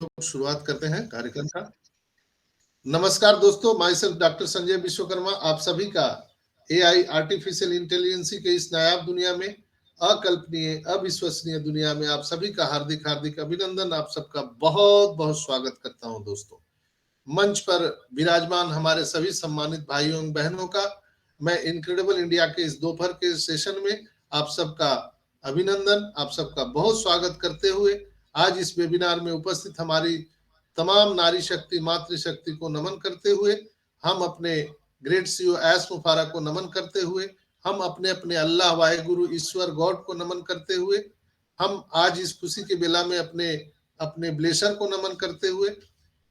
शुरुआत करते हैं कार्यक्रम का। नमस्कार दोस्तों, my self doctor Sanjay Vishwakarma आप सभी का एआई आर्टिफिशियल इंटेलिजेंस के इस नायाब दुनिया में, अकल्पनीय अविश्वसनीय दुनिया में आप सभी का हार्दिक हार्दिक अभिनंदन, आप सबका बहुत बहुत स्वागत करता हूं। दोस्तों, मंच पर विराजमान हमारे सभी सम्मानित भाइयों एवं बहनों का मैं इनक्रेडिबल इंडिया के इस दोपहर के सेशन में आप सबका अभिनंदन, आप सबका बहुत स्वागत करते हुए आज इस वेबिनार में उपस्थित हमारी तमाम नारी शक्ति मातृशक्ति को नमन करते हुए, हम अपने ग्रेट सीईओ एस मुफारा को नमन करते हुए, हम अपने अपने अल्लाह वाहिगुरु ईश्वर गॉड को नमन करते हुए, हम आज इस खुशी के बेला में अपने अपने ब्लेसर को नमन करते हुए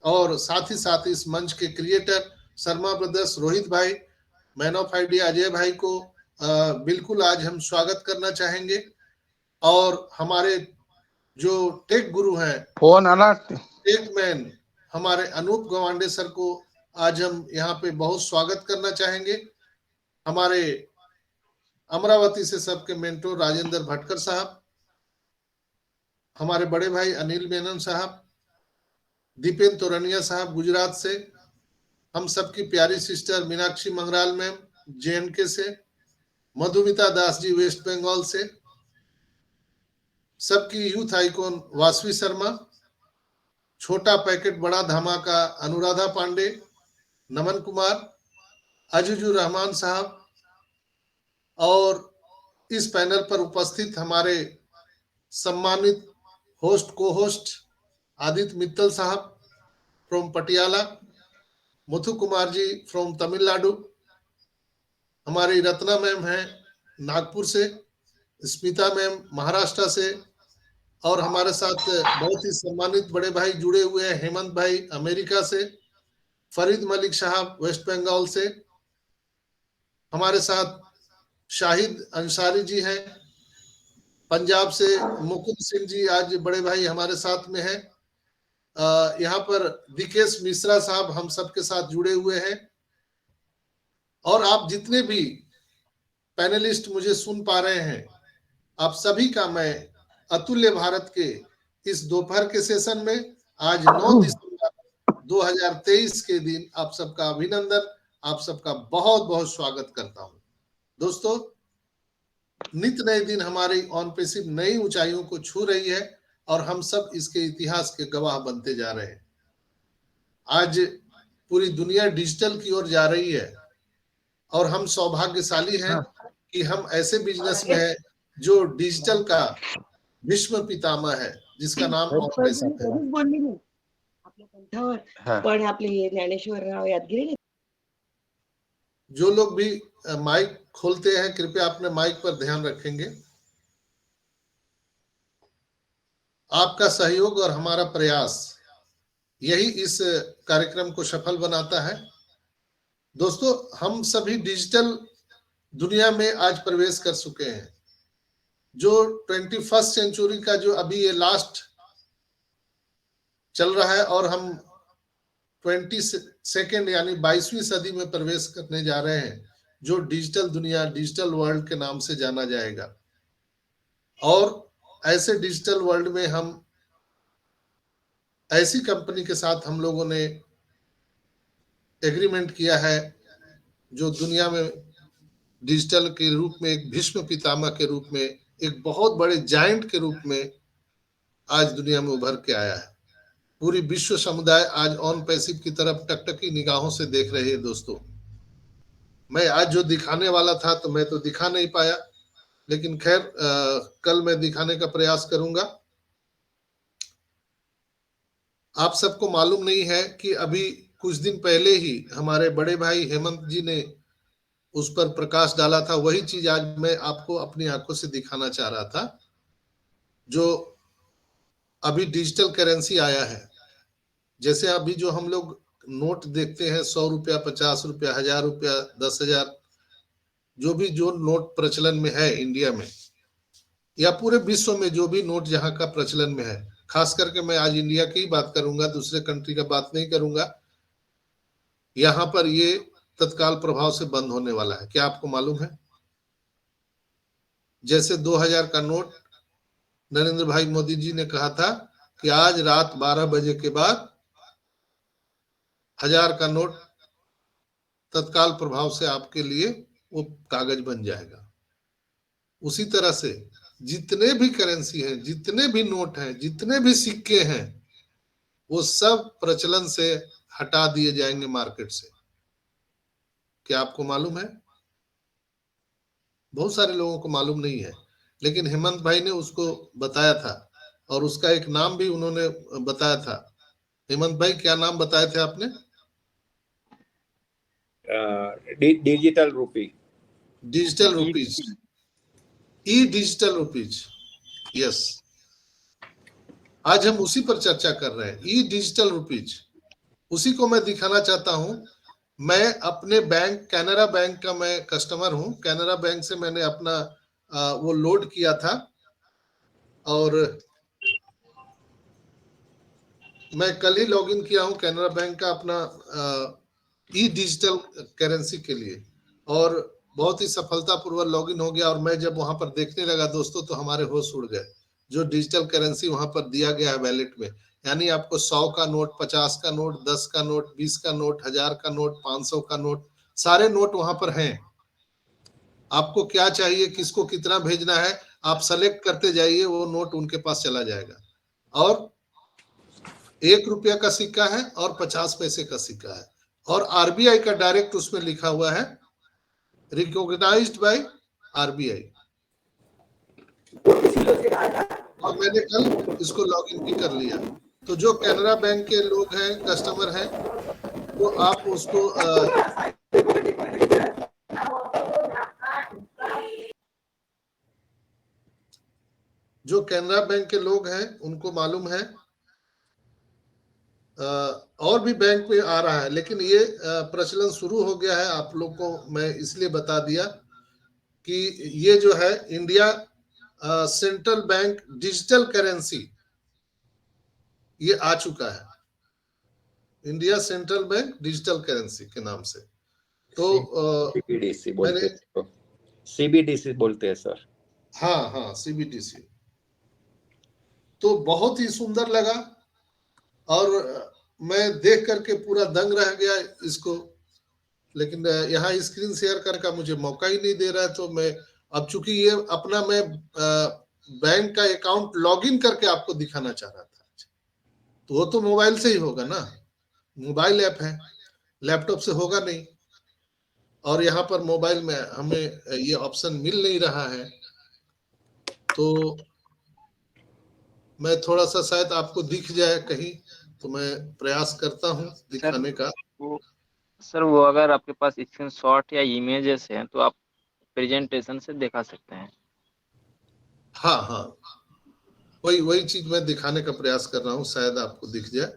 और साथ ही साथ इस मंच के क्रिएटर शर्मा ब्रदर्स रोहित भाई, मैन ऑफ आइडिया अजय भाई को बिल्कुल आज हम स्वागत करना चाहेंगे। और हमारे जो टेक गुरु हैं, फोन आना, टेक मैन हमारे अनूप गवांडे सर को आज हम यहाँ पे बहुत स्वागत करना चाहेंगे। हमारे अमरावती से सबके मेंटोर राजेंद्र भटकर साहब, हमारे बड़े भाई अनिल मेनन साहब, दीपेन तोरनिया साहब गुजरात से, हम सबकी प्यारी सिस्टर मीनाक्षी मंगराल मैम जेएनके से, मधुमिता दास जी वेस्ट बंगाल से, सबकी यूथ आइकॉन वासवी शर्मा, छोटा पैकेट बड़ा धमाका अनुराधा पांडे, नमन कुमार, अजीजुर रहमान साहब और इस पैनल पर उपस्थित हमारे सम्मानित होस्ट को होस्ट आदित्य मित्तल साहब फ्रॉम पटियाला, मुथु कुमार जी फ्रॉम तमिलनाडु, हमारी रत्ना मैम हैं नागपुर से, स्मिता मैम महाराष्ट्र से और हमारे साथ बहुत ही सम्मानित बड़े भाई जुड़े हुए हैं हेमंत भाई अमेरिका से, फरीद मलिक साहब वेस्ट बंगाल से, हमारे साथ शाहिद अंसारी जी हैं पंजाब से, मुकुंद सिंह जी आज बड़े भाई हमारे साथ में हैं, यहाँ पर दिकेश मिश्रा साहब हम सबके साथ जुड़े हुए हैं। और आप जितने भी पैनलिस्ट मुझे सुन पा रहे हैं, आप सभी का मैं अतुल्य भारत के इस दोपहर के सेशन में आज 9 दिसंबर 2023 के दिन आप सबका अभिनंदन, आप सबका बहुत बहुत स्वागत करता हूं। दोस्तों, नित्य नए दिन हमारी ऑन पेसिव नई ऊंचाइयों को छू रही है और हम सब इसके इतिहास के गवाह बनते जा रहे हैं। आज पूरी दुनिया डिजिटल की ओर जा रही है और हम सौभाग्यशाली हैं कि हम ऐसे बिजनेस में हैं जो डिजिटल का विश्व पितामह है, जिसका नाम ऑन पेसिव है। पण आपले ज्ञानेश्वरराव यादगिरी, जो लोग भी माइक खोलते हैं कृपया अपने माइक पर ध्यान रखेंगे। आपका सहयोग और हमारा प्रयास यही इस कार्यक्रम को सफल बनाता है। दोस्तों, हम सभी डिजिटल दुनिया में आज प्रवेश कर चुके हैं। जो 21st सेंचुरी का जो अभी ये लास्ट चल रहा है और हम 22nd यानी 22वीं सदी में प्रवेश करने जा रहे हैं, जो डिजिटल दुनिया डिजिटल वर्ल्ड के नाम से जाना जाएगा। और ऐसे डिजिटल वर्ल्ड में हम ऐसी कंपनी के साथ हम लोगों ने एग्रीमेंट किया है जो दुनिया में डिजिटल के रूप में एक भीष्म पितामह के रूप में, एक बहुत बड़े जायंट के रूप में आज दुनिया में उभर के आया है। पूरी विश्व समुदाय आज ऑन पैसिव की तरफ टकटकी निगाहों से देख रहे हैं। दोस्तों, मैं आज जो दिखाने वाला था तो मैं तो दिखा नहीं पाया, लेकिन खैर कल मैं दिखाने का प्रयास करूंगा। आप सबको मालूम नहीं है कि अभी कुछ दिन पहले ही हमारे बड़े भाई हेमंत जी ने उस पर प्रकाश डाला था। वही चीज आज मैं आपको अपनी आंखों से दिखाना चाह रहा था। जो अभी डिजिटल करेंसी आया है, जैसे अभी जो हम लोग नोट देखते हैं 100 रुपया, 50 रुपया, 1000 रुपया, 10,000, जो भी जो नोट प्रचलन में है इंडिया में या पूरे विश्व में, जो भी नोट जहां का प्रचलन में है, खास करके मैं आज इंडिया की ही बात करूंगा, दूसरे कंट्री का बात नहीं करूंगा। यहाँ पर ये तत्काल प्रभाव से बंद होने वाला है। क्या आपको मालूम है? जैसे 2000 का नोट नरेंद्र भाई मोदी जी ने कहा था कि आज रात 12 बजे के बाद 1000 का नोट तत्काल प्रभाव से आपके लिए वो कागज बन जाएगा। उसी तरह से जितने भी करेंसी हैं, जितने भी नोट हैं, जितने भी सिक्के हैं, वो सब प्रचलन से हटा दिए जाएंगे मार्केट से। क्या आपको मालूम है? बहुत सारे लोगों को मालूम नहीं है, लेकिन हेमंत भाई ने उसको बताया था और उसका एक नाम भी उन्होंने बताया था। हेमंत भाई, क्या नाम बताए थे आपने? डिजिटल रूपी, डिजिटल रुपीज, ई डिजिटल रुपीज। यस, आज हम उसी पर चर्चा कर रहे हैं, ई डिजिटल रुपीज। उसी को मैं दिखाना चाहता हूं। मैं अपने बैंक, कैनरा बैंक का मैं कस्टमर हूं। कैनरा बैंक से मैंने अपना वो लोड किया था और मैं कल ही लॉगिन किया हूं कैनरा बैंक का अपना ई डिजिटल करेंसी के लिए, और बहुत ही सफलतापूर्वक लॉगिन हो गया। और मैं जब वहां पर देखने लगा दोस्तों, तो हमारे होश उड़ गए। जो डिजिटल करेंसी वहां पर दिया गया है वैलेट में, यानी आपको 100 का नोट, 50 का नोट, 10 का नोट, 20 का नोट, 1000 का नोट, 500 का नोट, सारे नोट वहां पर हैं। आपको क्या चाहिए, किसको कितना भेजना है, आप सेलेक्ट करते जाइए, वो नोट उनके पास चला जाएगा। और 1 रुपया का सिक्का है और 50 पैसे का सिक्का है, और आरबीआई का डायरेक्ट उसमें लिखा हुआ है, रिकॉग्नाइज्ड बाय आरबीआई। और मैंने कल इसको लॉगिन भी कर लिया। तो जो कैनरा बैंक के लोग हैं, कस्टमर हैं, तो आप उसको जो कैनरा बैंक के लोग हैं उनको मालूम है। और भी बैंक में आ रहा है, लेकिन ये प्रचलन शुरू हो गया है। आप लोग को मैं इसलिए बता दिया कि ये जो है India central bank digital currency, ये आ चुका है, India central bank digital currency के नाम से। तो सीबीडीसी बोलते हैं, सीबीडीसी बोलते हैं सर। हाँ हाँ, सीबीडीसी। तो बहुत ही सुंदर लगा और मैं देख करके पूरा दंग रह गया इसको। लेकिन यहाँ स्क्रीन शेयर करने का मुझे मौका ही नहीं दे रहा है। तो मैं अब, चूंकि ये अपना मैं बैंक का अकाउंट लॉगिन करके आपको दिखाना चाह रहा था, तो वो तो मोबाइल से ही होगा ना, मोबाइल ऐप है, लैपटॉप से होगा नहीं। और यहाँ पर मोबाइल में हमें ये ऑप्शन मिल नहीं रहा है। तो मैं थोड़ा सा, शायद आपको दिख जाए कहीं, तो मैं प्रयास करता हूँ दिखाने का। सर वो अगर आपके पास स्क्रीनशॉट या इमेजेस हैं तो आप प्रेजेंटेशन से दिखा सकते हैं। हाँ हाँ, वही चीज मैं दिखाने का प्रयास कर रहा हूँ, शायद आपको दिख जाए।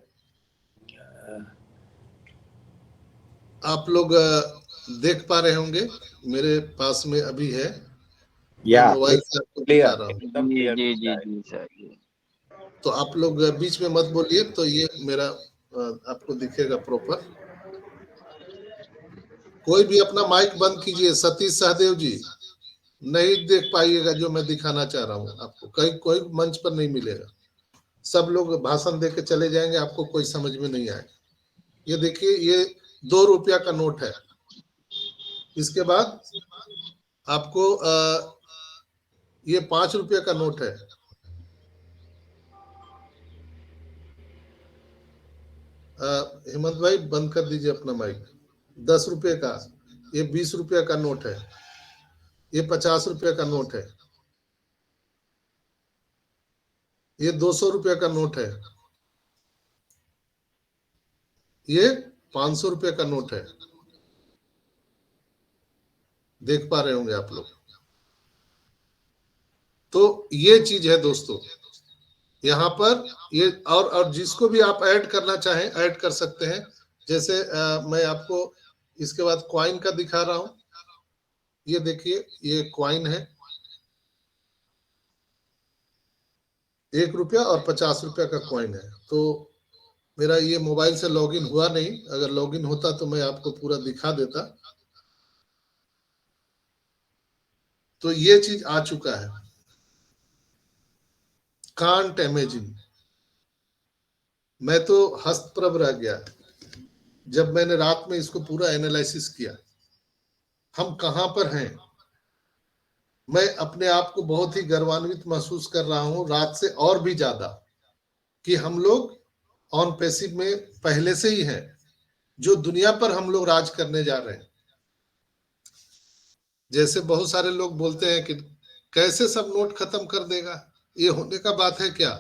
आप लोग देख पा रहे होंगे, मेरे पास में अभी है, मोबाइल से आपको दिखा रहा हूँ। जी जी जी सर। तो आप लोग बीच में मत बोलिए, तो ये मेरा आपको दिखेगा प्रॉपर। कोई भी अपना माइक बंद कीजिए। सतीश सहदेव जी, नहीं देख पाइएगा जो मैं दिखाना चाह रहा हूँ आपको, कहीं कोई मंच पर नहीं मिलेगा। सब लोग भाषण दे के चले जाएंगे, आपको कोई समझ में नहीं आएगा। ये देखिए, ये 2 रुपया का नोट है। इसके बाद आपको ये 5 रुपया का नोट है। हेमंत भाई बंद कर दीजिए अपना माइक। 10 रुपये का, ये 20 रुपया का नोट है, ये 50 रुपया का नोट है, ये 200 रुपया का नोट है, ये 500 रुपया का नोट है। देख पा रहे होंगे आप लोग। तो ये चीज है दोस्तों, यहाँ पर ये, और जिसको भी आप ऐड करना चाहें ऐड कर सकते हैं। जैसे मैं आपको इसके बाद क्वाइन का दिखा रहा हूं। ये देखिए, ये क्वाइन है, 1 रुपया और 50 रुपया का क्वाइन है। तो मेरा ये मोबाइल से लॉगिन हुआ नहीं, अगर लॉगिन होता तो मैं आपको पूरा दिखा देता। तो ये चीज आ चुका है, कांट इमेजिन। मैं तो हस्तप्रभ रह गया जब मैंने रात में इसको पूरा एनालिसिस किया। हम कहां पर हैं? मैं अपने आप को बहुत ही गर्वान्वित महसूस कर रहा हूं, रात से और भी ज्यादा, कि हम लोग ऑन पैसिव में पहले से ही हैं, जो दुनिया पर हम लोग राज करने जा रहे हैं। जैसे बहुत सारे लोग बोलते हैं कि कैसे सब नोट खत्म कर देगा, ये होने का बात है क्या?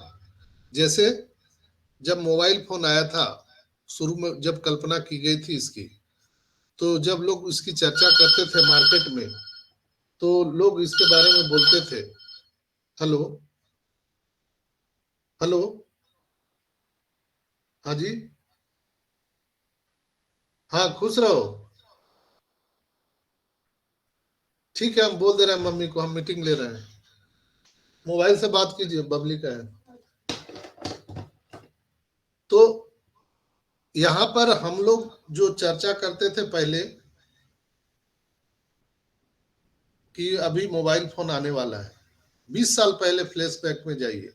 जैसे जब मोबाइल फोन आया था, शुरू में जब कल्पना की गई थी इसकी, तो जब लोग इसकी चर्चा करते थे मार्केट में, तो लोग इसके बारे में बोलते थे। हेलो हेलो, हाँ जी, हाँ खुश रहो। ठीक है, हम बोल दे रहे हैं मम्मी को, हम मीटिंग ले रहे हैं। मोबाइल से बात कीजिए, बबली का है। तो यहां पर हम लोग जो चर्चा करते थे पहले कि अभी मोबाइल फोन आने वाला है, 20 साल पहले फ्लैशबैक में जाइए,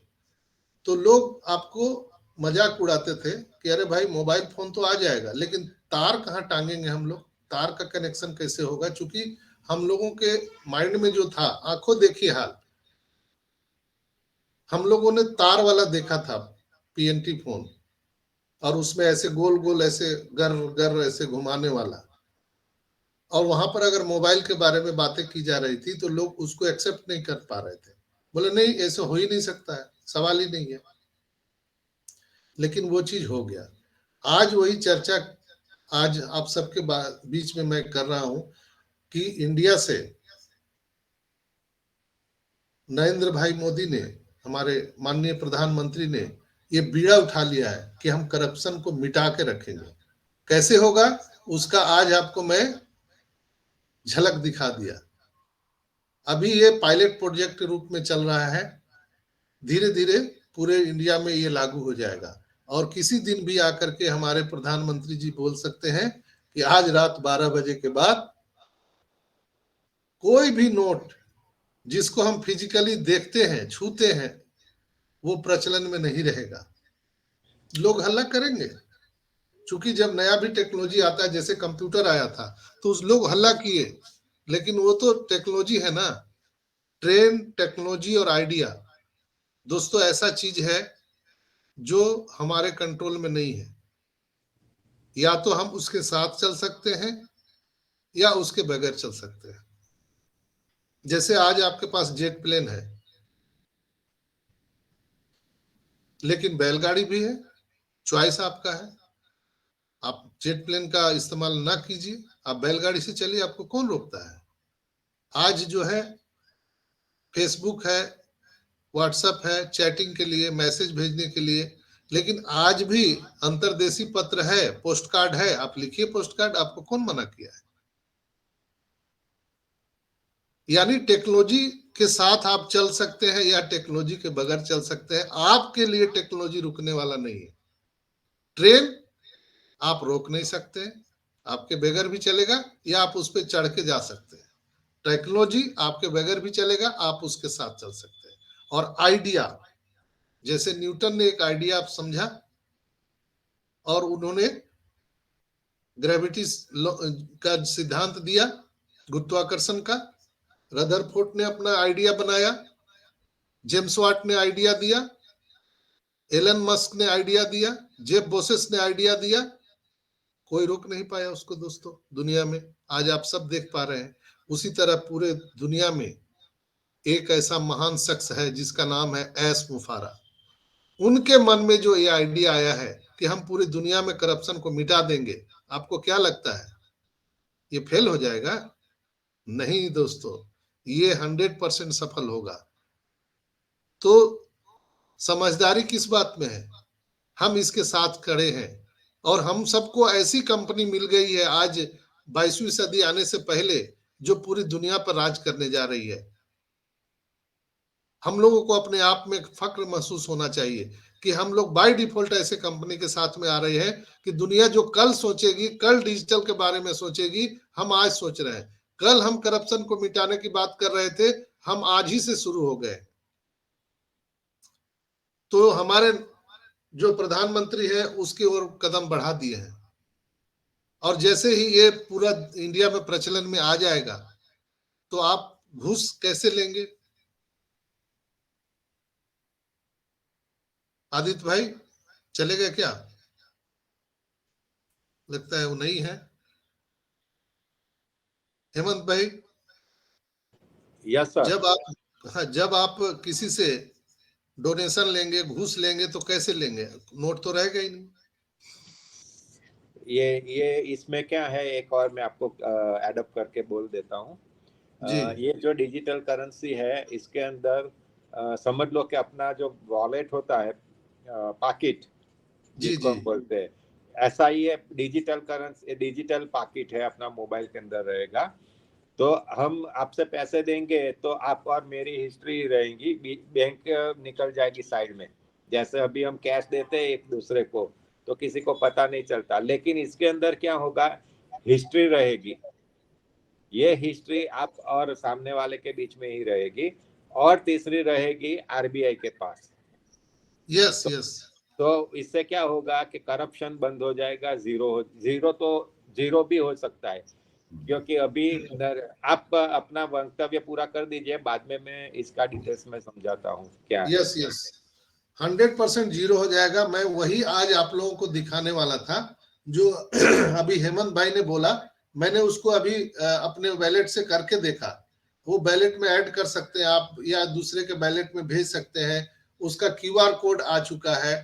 तो लोग आपको मजाक उड़ाते थे कि अरे भाई मोबाइल फोन तो आ जाएगा, लेकिन तार कहाँ टांगेंगे हम लोग, तार का कनेक्शन कैसे होगा? चूंकि हम लोगों के माइंड में जो था, आंखों देखी हाल, हम लोगों ने तार वाला देखा था पीएनटी फोन, और उसमें ऐसे गोल गोल ऐसे गर गर ऐसे घुमाने वाला, और वहां पर अगर मोबाइल के बारे में बातें की जा रही थी तो लोग उसको एक्सेप्ट नहीं कर पा रहे थे, बोले नहीं ऐसे हो ही नहीं सकता है, सवाल ही नहीं है। लेकिन वो चीज हो गया। आज वही चर्चा आज आप सबके बीच में मैं कर रहा हूं कि इंडिया से नरेंद्र भाई मोदी ने, हमारे माननीय प्रधानमंत्री ने ये बीड़ा उठा लिया है कि हम करप्शन को मिटा के रखेंगे। कैसे होगा उसका आज आपको मैं झलक दिखा दिया। अभी ये पायलट प्रोजेक्ट के रूप में चल रहा है, धीरे धीरे पूरे इंडिया में ये लागू हो जाएगा, और किसी दिन भी आकर के हमारे प्रधानमंत्री जी बोल सकते हैं कि आज रात 12 बजे के बाद कोई भी नोट जिसको हम फिजिकली देखते हैं, छूते हैं, वो प्रचलन में नहीं रहेगा। लोग हल्ला करेंगे, चूंकि जब नया भी टेक्नोलॉजी आता है, जैसे कंप्यूटर आया था, तो उस लोग हल्ला किए, लेकिन वो तो टेक्नोलॉजी है ना। ट्रेन, टेक्नोलॉजी और आइडिया दोस्तों ऐसा चीज है जो हमारे कंट्रोल में नहीं है। या तो हम उसके साथ चल सकते हैं या उसके बगैर चल सकते हैं। जैसे आज आपके पास जेट प्लेन है, लेकिन बैलगाड़ी भी है, चॉइस आपका है। आप जेट प्लेन का इस्तेमाल ना कीजिए, आप बैलगाड़ी से चलिए, आपको कौन रोकता है? आज जो है फेसबुक है, व्हाट्सएप है चैटिंग के लिए, मैसेज भेजने के लिए, लेकिन आज भी अंतर्देशीय पत्र है, पोस्ट कार्ड है, आप लिखिए पोस्ट कार्ड, आपको कौन मना किया है? यानी टेक्नोलॉजी के साथ आप चल सकते हैं या टेक्नोलॉजी के बगैर चल सकते हैं, आपके लिए टेक्नोलॉजी रुकने वाला नहीं है। ट्रेन आप रोक नहीं सकते, आपके बगैर भी चलेगा या आप उस पर चढ़ के जा सकते हैं। टेक्नोलॉजी आपके बगैर भी चलेगा, आप उसके साथ चल सकते हैं। और आइडिया, जैसे न्यूटन ने एक आइडिया आप समझा और उन्होंने ग्रेविटी का सिद्धांत दिया, गुरुत्वाकर्षण का। रदरफोर्ड ने अपना आइडिया बनाया, जेम्स वाट ने आइडिया दिया, एलन मस्क ने आइडिया दिया, जेफ बेजोस ने आइडिया दिया, कोई रोक नहीं पाया उसको दोस्तों। दुनिया में आज आप सब देख पा रहे हैं। उसी तरह पूरे दुनिया में एक ऐसा महान शख्स है जिसका नाम है एस मुफारा। उनके मन में जो ये आइडिया आया है कि हम पूरी दुनिया में करप्शन को मिटा देंगे, आपको क्या लगता है ये फेल हो जाएगा? नहीं दोस्तों, ये 100% सफल होगा। तो समझदारी किस बात में है? हम इसके साथ खड़े हैं, और हम सबको ऐसी कंपनी मिल गई है आज 22वीं सदी आने से पहले, जो पूरी दुनिया पर राज करने जा रही है। हम लोगों को अपने आप में फक्र महसूस होना चाहिए कि हम लोग बाय डिफॉल्ट ऐसे कंपनी के साथ में आ रहे हैं कि दुनिया जो कल सोचेगी, कल डिजिटल के बारे में सोचेगी, हम आज सोच रहे हैं। कल हम करप्शन को मिटाने की बात कर रहे थे, हम आज ही से शुरू हो गए। तो हमारे जो प्रधानमंत्री है उसकी ओर कदम बढ़ा दिए हैं। और जैसे ही ये पूरा इंडिया में प्रचलन में आ जाएगा तो आप घूस कैसे लेंगे? आदित्य भाई चले गए क्या? लगता है वो नहीं है। हेमंत भाई, यस सर। जब आप किसी से डोनेशन लेंगे, घूस लेंगे तो कैसे लेंगे? नोट तो रहेगा ही नहीं। ये इसमें क्या है, एक और मैं आपको एडअप करके बोल देता हूँ। जी ये जो डिजिटल करेंसी है, इसके अंदर समझ लो कि अपना जो वॉलेट होता है, पाकिट जी जिसको जी हम बोलते हैं, ऐसा ही है। डिजिटल करेंसी, डिजिटल पाकिट है, अपना मोबाइल के अंदर रहेगा। तो हम आपसे पैसे देंगे तो आप और मेरी हिस्ट्री रहेगी, बैंक निकल जाएगी साइड में। जैसे अभी हम कैश देते हैं एक दूसरे को तो किसी को पता नहीं चलता, लेकिन इसके अंदर क्या होगा, हिस्ट्री रहेगी। ये हिस्ट्री आप और सामने वाले के बीच में ही रहेगी। और तीसरी रहेगी आरबीआई के पास। यस तो, यस तो इससे क्या होगा कि करप्शन बंद हो जाएगा। जीरो तो जीरो भी हो सकता है, क्योंकि अभी आप अपना वक्तव्य पूरा कर दीजिए, बाद में मैं इसका डिटेल्स में समझाता हूँ क्या है। यस यस 100% जीरो हो जाएगा। मैं वही आज आप लोगों को दिखाने वाला था जो अभी हेमंत भाई ने बोला। मैंने उसको अभी अपने वैलेट से करके देखा। वो वैलेट में ऐड कर सकते हैं आप या दूसरे के वैलेट में भेज सकते हैं। उसका क्यूआर कोड आ चुका है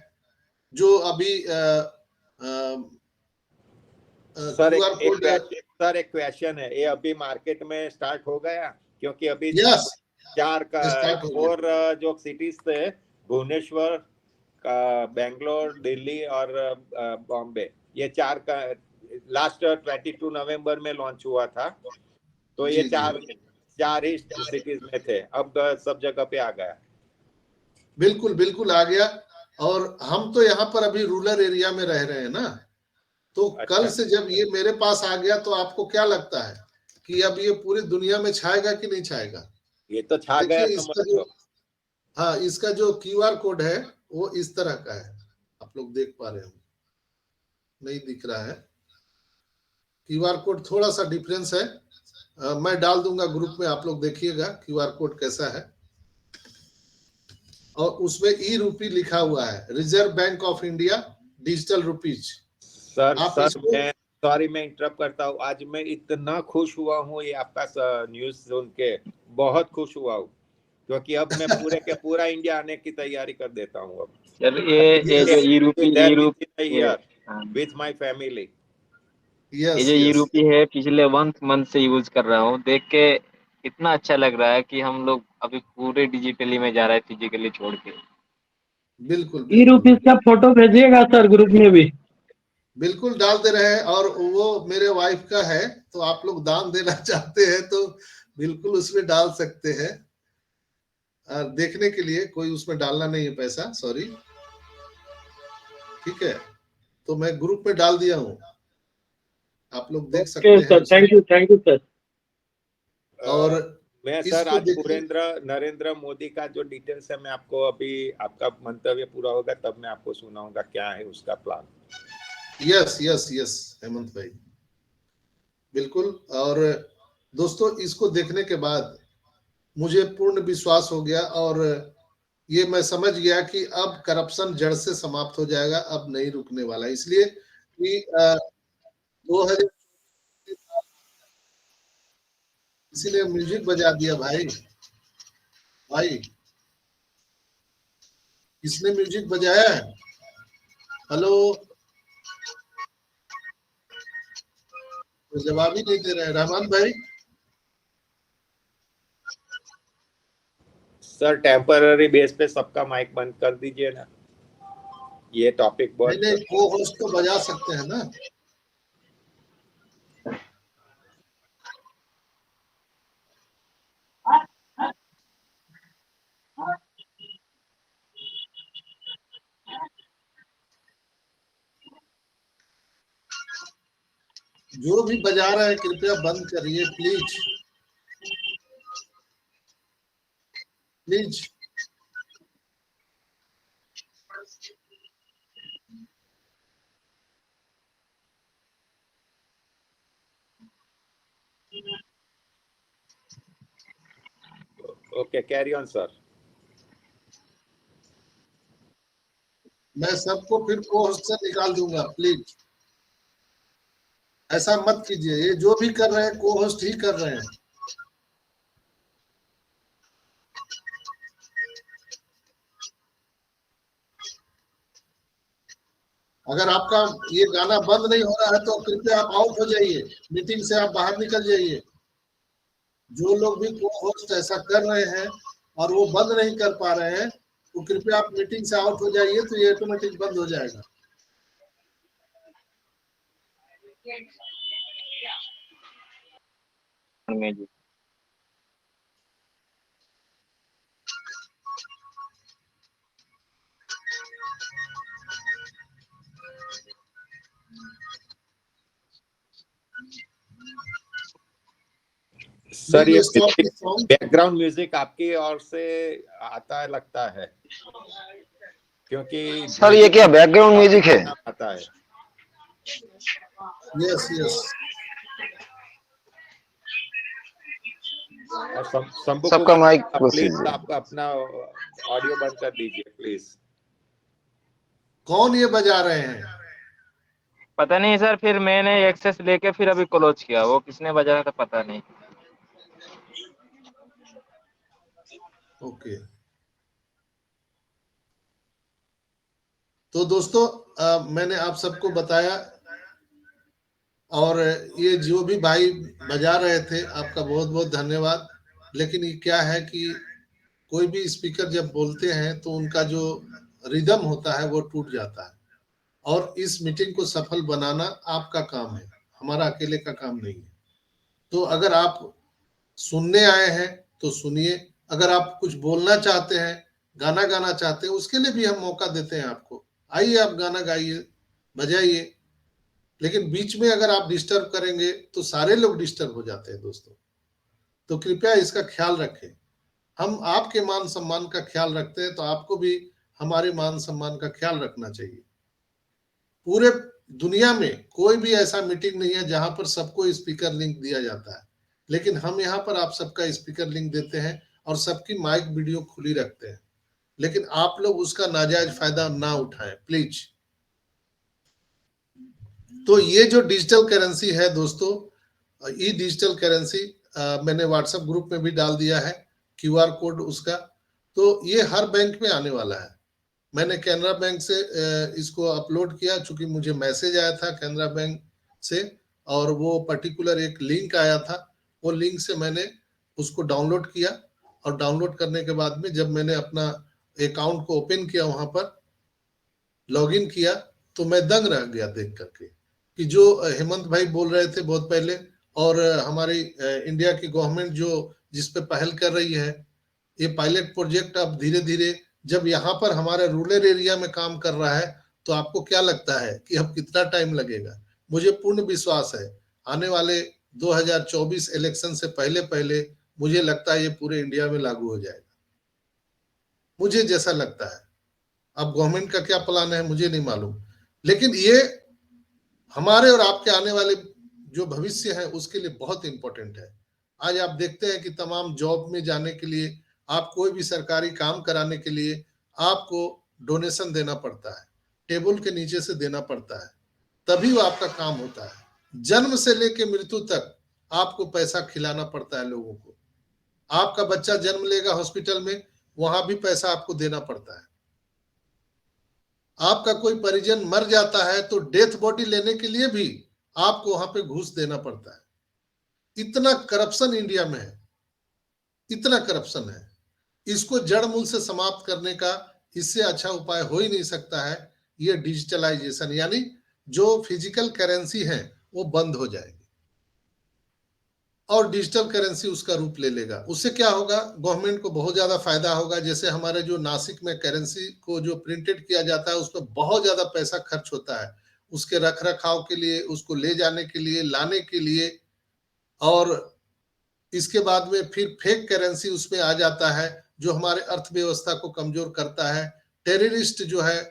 जो अभी सर क्यूआर कोड। एक क्वेश्चन है, ये अभी मार्केट में स्टार्ट हो गया? क्योंकि अभी यस चार का स्टार्ट हो गया। फोर जो सिटीज थे, भुवनेश्वर का, बेंगलोर, दिल्ली और बॉम्बे, ये चार का लास्ट 22 नवंबर में लॉन्च हुआ था। तो ये जी जी चार चार ही सिटीज में थे, अब सब जगह पे आ गया। बिल्कुल बिल्कुल आ गया। और हम तो यहाँ पर अभी रूरल एरिया में रह रहे हैं ना। तो कल अच्छा, से जब ये मेरे पास आ गया तो आपको क्या लगता है कि अब ये पूरी दुनिया में छाएगा कि नहीं छाएगा? ये तो छा गया देखिए समझ इसका जो, लो। हाँ इसका जो क्यूआर कोड है वो इस तरह का है। आप लोग देख पा रहे हो? नहीं दिख रहा है। क्यूआर कोड थोड़ा सा डिफरेंस है। मैं डाल दूंगा ग्रुप में, आप लोग देखिएगा क्यूआर कोड कैसा है। और उसमें ई रूपी लिखा हुआ है, reserve bank of India digital rupees. Sir आप सर इसको, मैं सॉरी, मैं इंटरप्ट करता हूँ। आज मैं इतना खुश हुआ हूँ ये आपका न्यूज सुन के, बहुत खुश हुआ हूँ। क्योंकि अब मैं पूरे के पूरा इंडिया आने की तैयारी कर देता हूँ अब। सर ये जो यस ई रूपी ये ईयर हाँ, विथ माय फैमिली। ये यस जो ई यस रूपी है पिछले 1 मंथ से यूज कर रहा हूँ। देख के इतना अच्छा लग रहा है कि हम लोग अभी पूरे डिजिटली में जा रहे हैं, फिजिकली छोड़ के। बिल्कुल ई बिल्कुल रुपीज का फोटो भेजिएगा सर ग्रुप में भी। बिल्कुल डाल दे रहे हैं। और वो मेरे वाइफ का है, तो आप लोग दान देना चाहते हैं तो बिल्कुल उसमें डाल सकते हैं। देखने के लिए कोई उसमें डालना नहीं है पैसा, सॉरी। ठीक है, तो मैं ग्रुप में डाल दिया हूँ, आप लोग देख ओके सकते हैं सर, उसमें। Thank you sir. और मैं सर इसको आज देखिए। नरेंद्र मोदी का जो डिटेल्स है, मैं आपको अभी आपका मंतव्य पूरा होगा तब मैं आपको सुनाऊंगा क्या है उसका plan. Yes yes yes Hemant भाई, बिल्कुल। और दोस्तों इसको देखने के बाद मुझे पूर्ण विश्वास हो गया और ये मैं समझ गया कि अब करप्शन जड़ से समाप्त हो जाएगा, अब नहीं रुकने वाला। इसलिए कि 2000, किसी ने म्यूजिक बजा दिया भाई। भाई किसने म्यूजिक बजाया है? हेलो, तो जवाब ही नहीं दे रहे हैं रहमान भाई। सर टेम्पररी बेस पे सबका माइक बंद कर दीजिए ना, ये टॉपिक नहीं बहुत। नहीं, को होस्ट तो बजा सकते हैं ना। जो भी बजा रहे हैं कृपया बंद करिए please please. Okay, carry on sir. मैं सबको फिर को होस्ट से निकाल दूंगा, प्लीज ऐसा मत कीजिए। ये जो भी कर रहे हैं को होस्ट ही कर रहे हैं। अगर आपका ये गाना बंद नहीं हो रहा है तो कृपया आप आउट हो जाइए, मीटिंग से आप बाहर निकल जाइए। जो लोग भी को होस्ट ऐसा कर रहे हैं और वो बंद नहीं कर पा रहे हैं तो कृपया आप मीटिंग से आउट हो जाइए, तो ये ऑटोमेटिक बंद हो जाएगा। में जी सर ये Please stop this song. Background music आपकी ओर से आता है लगता है, क्योंकि सर ये क्या बैकग्राउंड म्यूजिक है? आता है। Yes yes. और शंभू सबका माइक प्लीज आपका अपना ऑडियो बंद कर दीजिए प्लीज। कौन ये बजा रहे हैं? पता नहीं सर, फिर मैंने एक्सेस लेके फिर अभी क्लोज किया, वो किसने बजाया था पता नहीं। ओके तो दोस्तों मैंने आप सबको बताया, और ये जो भी भाई बजा रहे थे आपका बहुत बहुत धन्यवाद। लेकिन ये क्या है कि कोई भी स्पीकर जब बोलते हैं तो उनका जो रिदम होता है वो टूट जाता है, और इस मीटिंग को सफल बनाना आपका काम है, हमारा अकेले का काम नहीं है। तो अगर आप सुनने आए हैं तो सुनिए, अगर आप कुछ बोलना चाहते हैं, गाना गाना चाहते हैं, उसके लिए भी हम मौका देते हैं आपको। आइए आप गाना गाइए, बजाइए। लेकिन बीच में अगर आप डिस्टर्ब करेंगे तो सारे लोग डिस्टर्ब हो जाते हैं दोस्तों। तो कृपया इसका ख्याल रखें। हम आपके मान सम्मान का ख्याल रखते हैं, तो आपको भी हमारे मान सम्मान का ख्याल रखना चाहिए। पूरे दुनिया में कोई भी ऐसा मीटिंग नहीं है जहां पर सबको स्पीकर लिंक दिया जाता है, लेकिन हम यहाँ पर आप सबका स्पीकर लिंक देते हैं और सबकी माइक वीडियो खुली रखते हैं। लेकिन आप लोग उसका नाजायज फायदा ना उठाएं प्लीज। तो ये जो डिजिटल करेंसी है दोस्तों, ये डिजिटल करेंसी मैंने व्हाट्सएप ग्रुप में भी डाल दिया है क्यूआर कोड उसका। तो ये हर बैंक में आने वाला है। मैंने कैनरा बैंक से इसको अपलोड किया, चूंकि मुझे मैसेज आया था कैनरा बैंक से, और वो पर्टिकुलर एक लिंक आया था। वो लिंक से मैंने उसको डाउनलोड किया, और डाउनलोड करने के बाद में जब मैंने अपना अकाउंट को ओपन किया, वहां पर लॉगिन किया, तो मैं दंग रह गया देख करके कि जो हेमंत भाई बोल रहे थे बहुत पहले, और हमारी इंडिया की गवर्नमेंट जो जिस पे पहल कर रही है, ये पायलट प्रोजेक्ट अब धीरे धीरे जब यहाँ पर हमारे रूरल एरिया में काम कर रहा है, तो आपको क्या लगता है कि अब कितना टाइम लगेगा? मुझे पूर्ण विश्वास है आने वाले 2024 इलेक्शन से पहले पहले मुझे लगता है ये पूरे इंडिया में लागू हो जाएगा, मुझे जैसा लगता है। अब गवर्नमेंट का क्या प्लान है मुझे नहीं मालूम, लेकिन ये हमारे और आपके आने वाले जो भविष्य है उसके लिए बहुत इंपॉर्टेंट है। आज आप देखते हैं कि तमाम जॉब में जाने के लिए, आप कोई भी सरकारी काम कराने के लिए आपको डोनेशन देना पड़ता है, टेबल के नीचे से देना पड़ता है, तभी वो आपका काम होता है। जन्म से लेकर मृत्यु तक आपको पैसा खिलाना पड़ता है लोगों को। आपका बच्चा जन्म लेगा हॉस्पिटल में, वहां भी पैसा आपको देना पड़ता है। आपका कोई परिजन मर जाता है तो डेथ बॉडी लेने के लिए भी आपको वहां पे घूस देना पड़ता है। इतना करप्शन इंडिया में है, इतना करप्शन है। इसको जड़ मूल से समाप्त करने का इससे अच्छा उपाय हो ही नहीं सकता है। ये डिजिटलाइजेशन, यानी जो फिजिकल करेंसी है वो बंद हो जाएगी और डिजिटल करेंसी उसका रूप ले लेगा। उससे क्या होगा, गवर्नमेंट को बहुत ज्यादा फायदा होगा। जैसे हमारे जो नासिक में करेंसी को जो प्रिंटेड किया जाता है उसमें बहुत ज्यादा पैसा खर्च होता है, उसके रख रखाव के लिए, उसको ले जाने के लिए, लाने के लिए, और इसके बाद में फिर फेक करेंसी उसमें आ जाता है जो हमारे अर्थव्यवस्था को कमजोर करता है। टेररिस्ट जो है,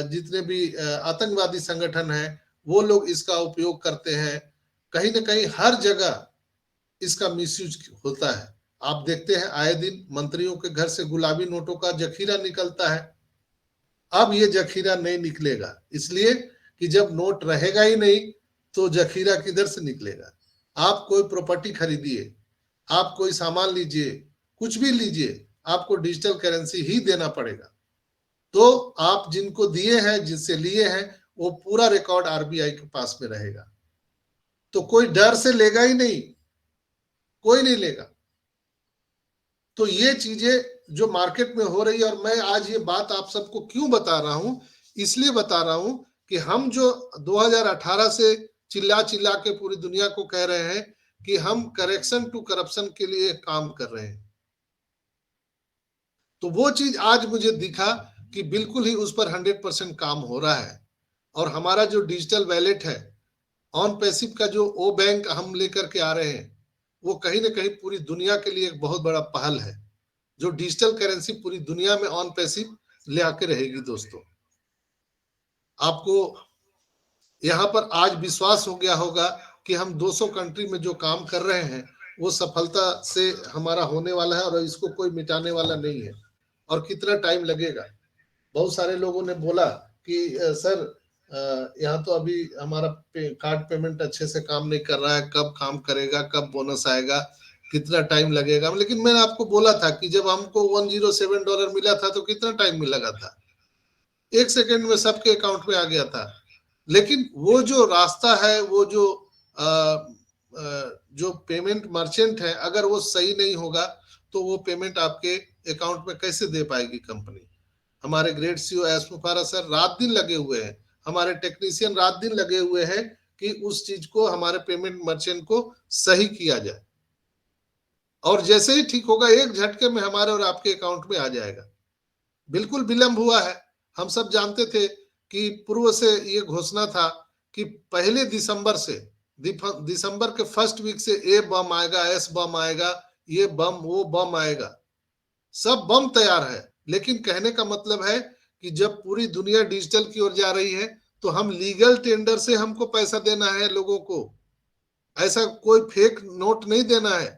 जितने भी आतंकवादी संगठन है, वो लोग इसका उपयोग करते हैं। कहीं ना कहीं हर जगह इसका मिसयूज होता है। आप देखते हैं आए दिन मंत्रियों के घर से गुलाबी नोटों का जखीरा निकलता है। अब ये जखीरा नहीं निकलेगा, इसलिए कि जब नोट रहेगा ही नहीं तो जखीरा किधर से निकलेगा। आप कोई प्रॉपर्टी खरीदिए, आप कोई सामान लीजिए, कुछ भी लीजिए, आपको डिजिटल करेंसी ही देना पड़ेगा। तो आप जिनको दिए हैं, जिनसे लिए हैं, वो पूरा रिकॉर्ड आरबीआई के पास में रहेगा। तो कोई डर से लेगा ही नहीं, कोई नहीं लेगा। तो ये चीजें जो मार्केट में हो रही है, और मैं आज ये बात आप सबको क्यों बता रहा हूं, इसलिए बता रहा हूं कि हम जो 2018 से चिल्ला चिल्ला के पूरी दुनिया को कह रहे हैं कि हम करेक्शन टू करप्शन के लिए काम कर रहे हैं, तो वो चीज आज मुझे दिखा कि बिल्कुल ही उस पर 100% काम हो रहा है। और हमारा जो डिजिटल वैलेट है, ऑन पैसिव का जो ओ बैंक हम लेकर के आ रहे हैं, वो कहीं ना कहीं पूरी दुनिया के लिए एक बहुत बड़ा पहल है, जो डिजिटल करेंसी पूरी दुनिया में ऑन पैसिव ले आके रहेगी। दोस्तों, आपको यहाँ पर आज विश्वास हो गया होगा कि हम 200 कंट्री में जो काम कर रहे हैं वो सफलता से हमारा होने वाला है, और इसको कोई मिटाने वाला नहीं है। और कितना टाइम लगेगा। बहुत सारे लोगों ने बोला कि सर यहाँ तो अभी हमारा कार्ड पेमेंट अच्छे से काम नहीं कर रहा है, कब काम करेगा, कब बोनस आएगा, कितना टाइम लगेगा। लेकिन मैंने आपको बोला था कि जब हमको $107 मिला था तो कितना टाइम में लगा था, 1 सेकेंड में सबके अकाउंट में आ गया था। लेकिन वो जो रास्ता है, वो जो पेमेंट मर्चेंट है, अगर वो सही नहीं होगा तो वो पेमेंट आपके अकाउंट में कैसे दे पाएगी कंपनी। हमारे ग्रेट सीईओ एस मुफारा सर रात दिन लगे हुए हैं, हमारे टेक्नीशियन रात दिन लगे हुए हैं कि उस चीज को, हमारे पेमेंट मर्चेंट को सही किया जाए। और जैसे ही ठीक होगा, एक झटके में हमारे और आपके अकाउंट में आ जाएगा। बिल्कुल विलंब हुआ है। हम सब जानते थे कि पूर्व से ये घोषणा था कि पहले दिसंबर से, दिसंबर के फर्स्ट वीक से ए बम आएगा, एस बम आएगा, ये बम वो बम आएगा, सब बम तैयार है। लेकिन कहने का मतलब है कि जब पूरी दुनिया डिजिटल की ओर जा रही है तो हम लीगल टेंडर से हमको पैसा देना है लोगों को। ऐसा कोई फेक नोट नहीं देना है,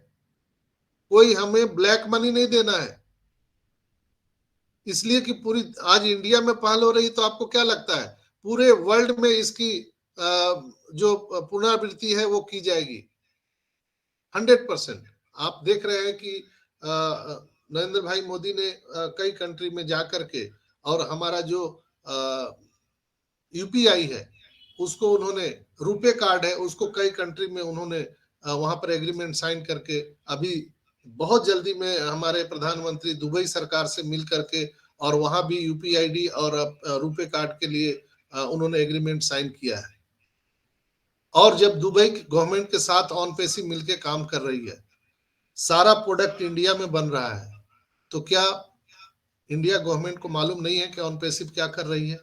कोई हमें ब्लैक मनी नहीं देना है। इसलिए कि पूरी आज इंडिया में पहल हो रही, तो आपको क्या लगता है पूरे वर्ल्ड में इसकी जो पुनरावृत्ति है वो की जाएगी 100%। आप देख रहे हैं कि नरेंद्र भाई मोदी ने कई कंट्री में जाकर के, और हमारा जो यूपीआई है उसको उन्होंने, रुपे कार्ड है उसको कई कंट्री में उन्होंने वहां पर एग्रीमेंट साइन करके, अभी बहुत जल्दी में हमारे प्रधानमंत्री दुबई सरकार से मिल करके, और वहां भी यूपीआईडी और रुपे कार्ड के लिए उन्होंने एग्रीमेंट साइन किया है। और जब दुबई गवर्नमेंट के साथ ऑन पैसिव मिलके काम कर रही है, सारा प्रोडक्ट इंडिया में बन रहा है, तो क्या इंडिया गवर्नमेंट को मालूम नहीं है कि ऑन पैसिव क्या कर रही है,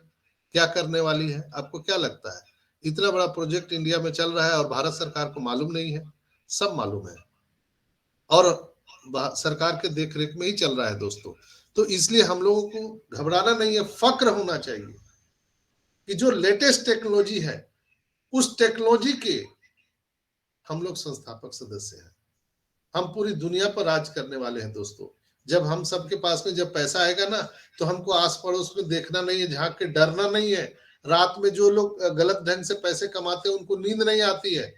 क्या करने वाली है? आपको क्या लगता है? इतना बड़ा प्रोजेक्ट इंडिया में चल रहा है और भारत सरकार को मालूम नहीं है? सब मालूम है, और सरकार के देखरेख में ही चल रहा है दोस्तों। तो इसलिए हम लोगों को घबराना नहीं है, फक्र होना चाहिए कि जो लेटेस्ट टेक्नोलॉजी है उस टेक्नोलॉजी के हम लोग संस्थापक सदस्य हैं। हम पूरी दुनिया पर राज करने वाले हैं दोस्तों। जब हम सबके पास में जब पैसा आएगा ना, तो हमको आस पड़ोस में देखना नहीं है, झांक के डरना नहीं है। रात में जो लोग गलत ढंग से पैसे कमाते हैं उनको नींद नहीं आती है,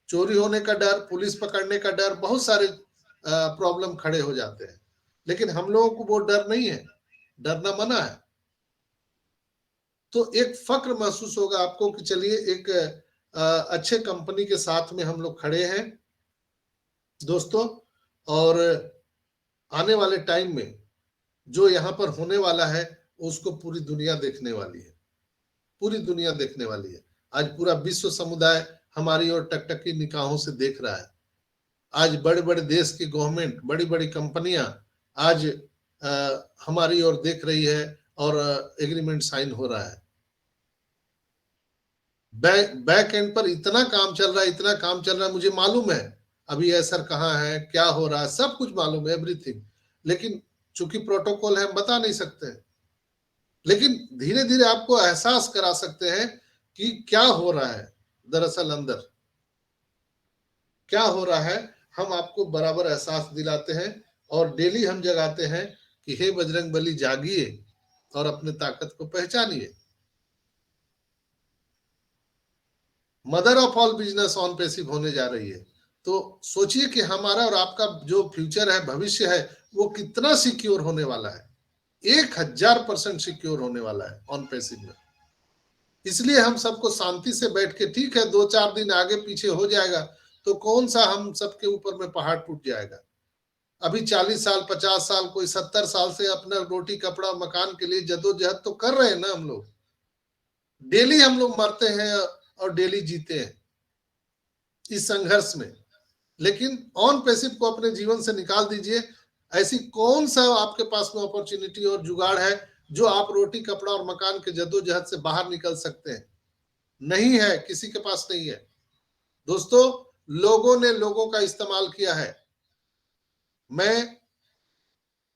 चोरी होने का डर, पुलिस पकड़ने का डर, बहुत सारे प्रॉब्लम खड़े हो जाते हैं। लेकिन हम लोगों को वो डर नहीं है, डरना मना है। तो एक फक्र महसूस होगा आपको कि चलिए एक अच्छे कंपनी के साथ में हम लोग खड़े हैं दोस्तों। और आने वाले टाइम में जो यहाँ पर होने वाला है उसको पूरी दुनिया देखने वाली है, पूरी दुनिया देखने वाली है। आज पूरा विश्व समुदाय हमारी ओर टकटकी निगाहों से देख रहा है। आज बड़े बड़े देश की गवर्नमेंट, बड़ी बड़ी कंपनियां आज हमारी ओर देख रही है और एग्रीमेंट साइन हो रहा है। बैक एंड पर इतना काम चल रहा है, इतना काम चल रहा है, मुझे मालूम है अभी ऐसा कहाँ है, क्या हो रहा है, सब कुछ मालूम है, एवरीथिंग। लेकिन चूंकि प्रोटोकॉल है हम बता नहीं सकते, लेकिन धीरे धीरे आपको एहसास करा सकते हैं कि क्या हो रहा है दरअसल अंदर, क्या हो रहा है हम आपको बराबर एहसास दिलाते हैं और डेली हम जगाते हैं कि हे बजरंग बली जागिए और अपने ताकत को पहचानिए। Mother of all business on passive होने जा रही है, तो सोचिए कि हमारा और आपका जो फ्यूचर है, भविष्य है, वो कितना सिक्योर होने वाला है। 1000% सिक्योर होने वाला है ऑन पैसिव में। इसलिए हम सबको शांति से बैठ के, ठीक है 2-4 दिन आगे पीछे हो जाएगा तो कौन सा हम सबके ऊपर में पहाड़ टूट जाएगा। अभी 40 साल 50 साल, कोई 70 साल से अपना रोटी कपड़ा मकान के लिए जद्दोजहद तो कर रहे हैं ना। हम लोग डेली हम लोग मरते हैं और डेली जीते हैं इस संघर्ष में। लेकिन ऑन पैसिव को अपने जीवन से निकाल दीजिए। ऐसी कौन सा आपके पास में अपॉर्चुनिटी और जुगाड़ है जो आप रोटी कपड़ा और मकान के जद्दोजहद से बाहर निकल सकते हैं? नहीं है, किसी के पास नहीं है दोस्तों। लोगों ने लोगों का इस्तेमाल किया है। मैं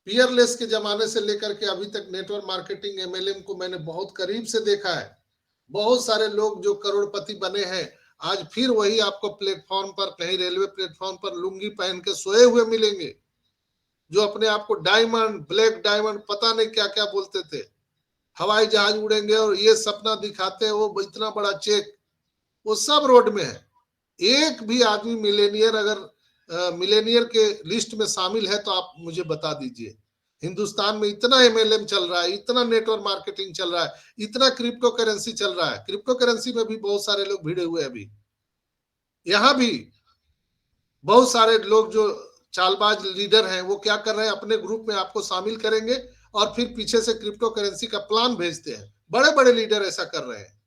पियरलेस के जमाने से लेकर के अभी तक नेटवर्क मार्केटिंग एमएलएम को मैंने बहुत करीब से देखा है। बहुत सारे लोग जो करोड़पति बने हैं आज फिर वही आपको प्लेटफॉर्म पर, कहीं रेलवे प्लेटफॉर्म पर लुंगी पहन के सोए हुए मिलेंगे, जो अपने आप को डायमंड, ब्लैक डायमंड, पता नहीं क्या क्या बोलते थे। हवाई जहाज उड़ेंगे और ये सपना दिखाते हैं, वो इतना बड़ा चेक, वो सब रोड में है। एक भी आदमी मिलेनियर अगर मिलेनियर के लिस्ट में शामिल है तो आप मुझे बता दीजिए। हिंदुस्तान में इतना एमएलएम चल रहा है, इतना नेटवर्क मार्केटिंग चल रहा है, इतना क्रिप्टो करेंसी चल रहा है। क्रिप्टो करेंसी में भी बहुत सारे लोग भिड़े हुए हैं। अभी यहाँ भी बहुत सारे लोग जो चालबाज लीडर हैं वो क्या कर रहे हैं, अपने ग्रुप में आपको शामिल करेंगे और फिर पीछे से क्रिप्टो करेंसी का प्लान भेजते हैं। बड़े बड़े लीडर ऐसा कर रहे हैं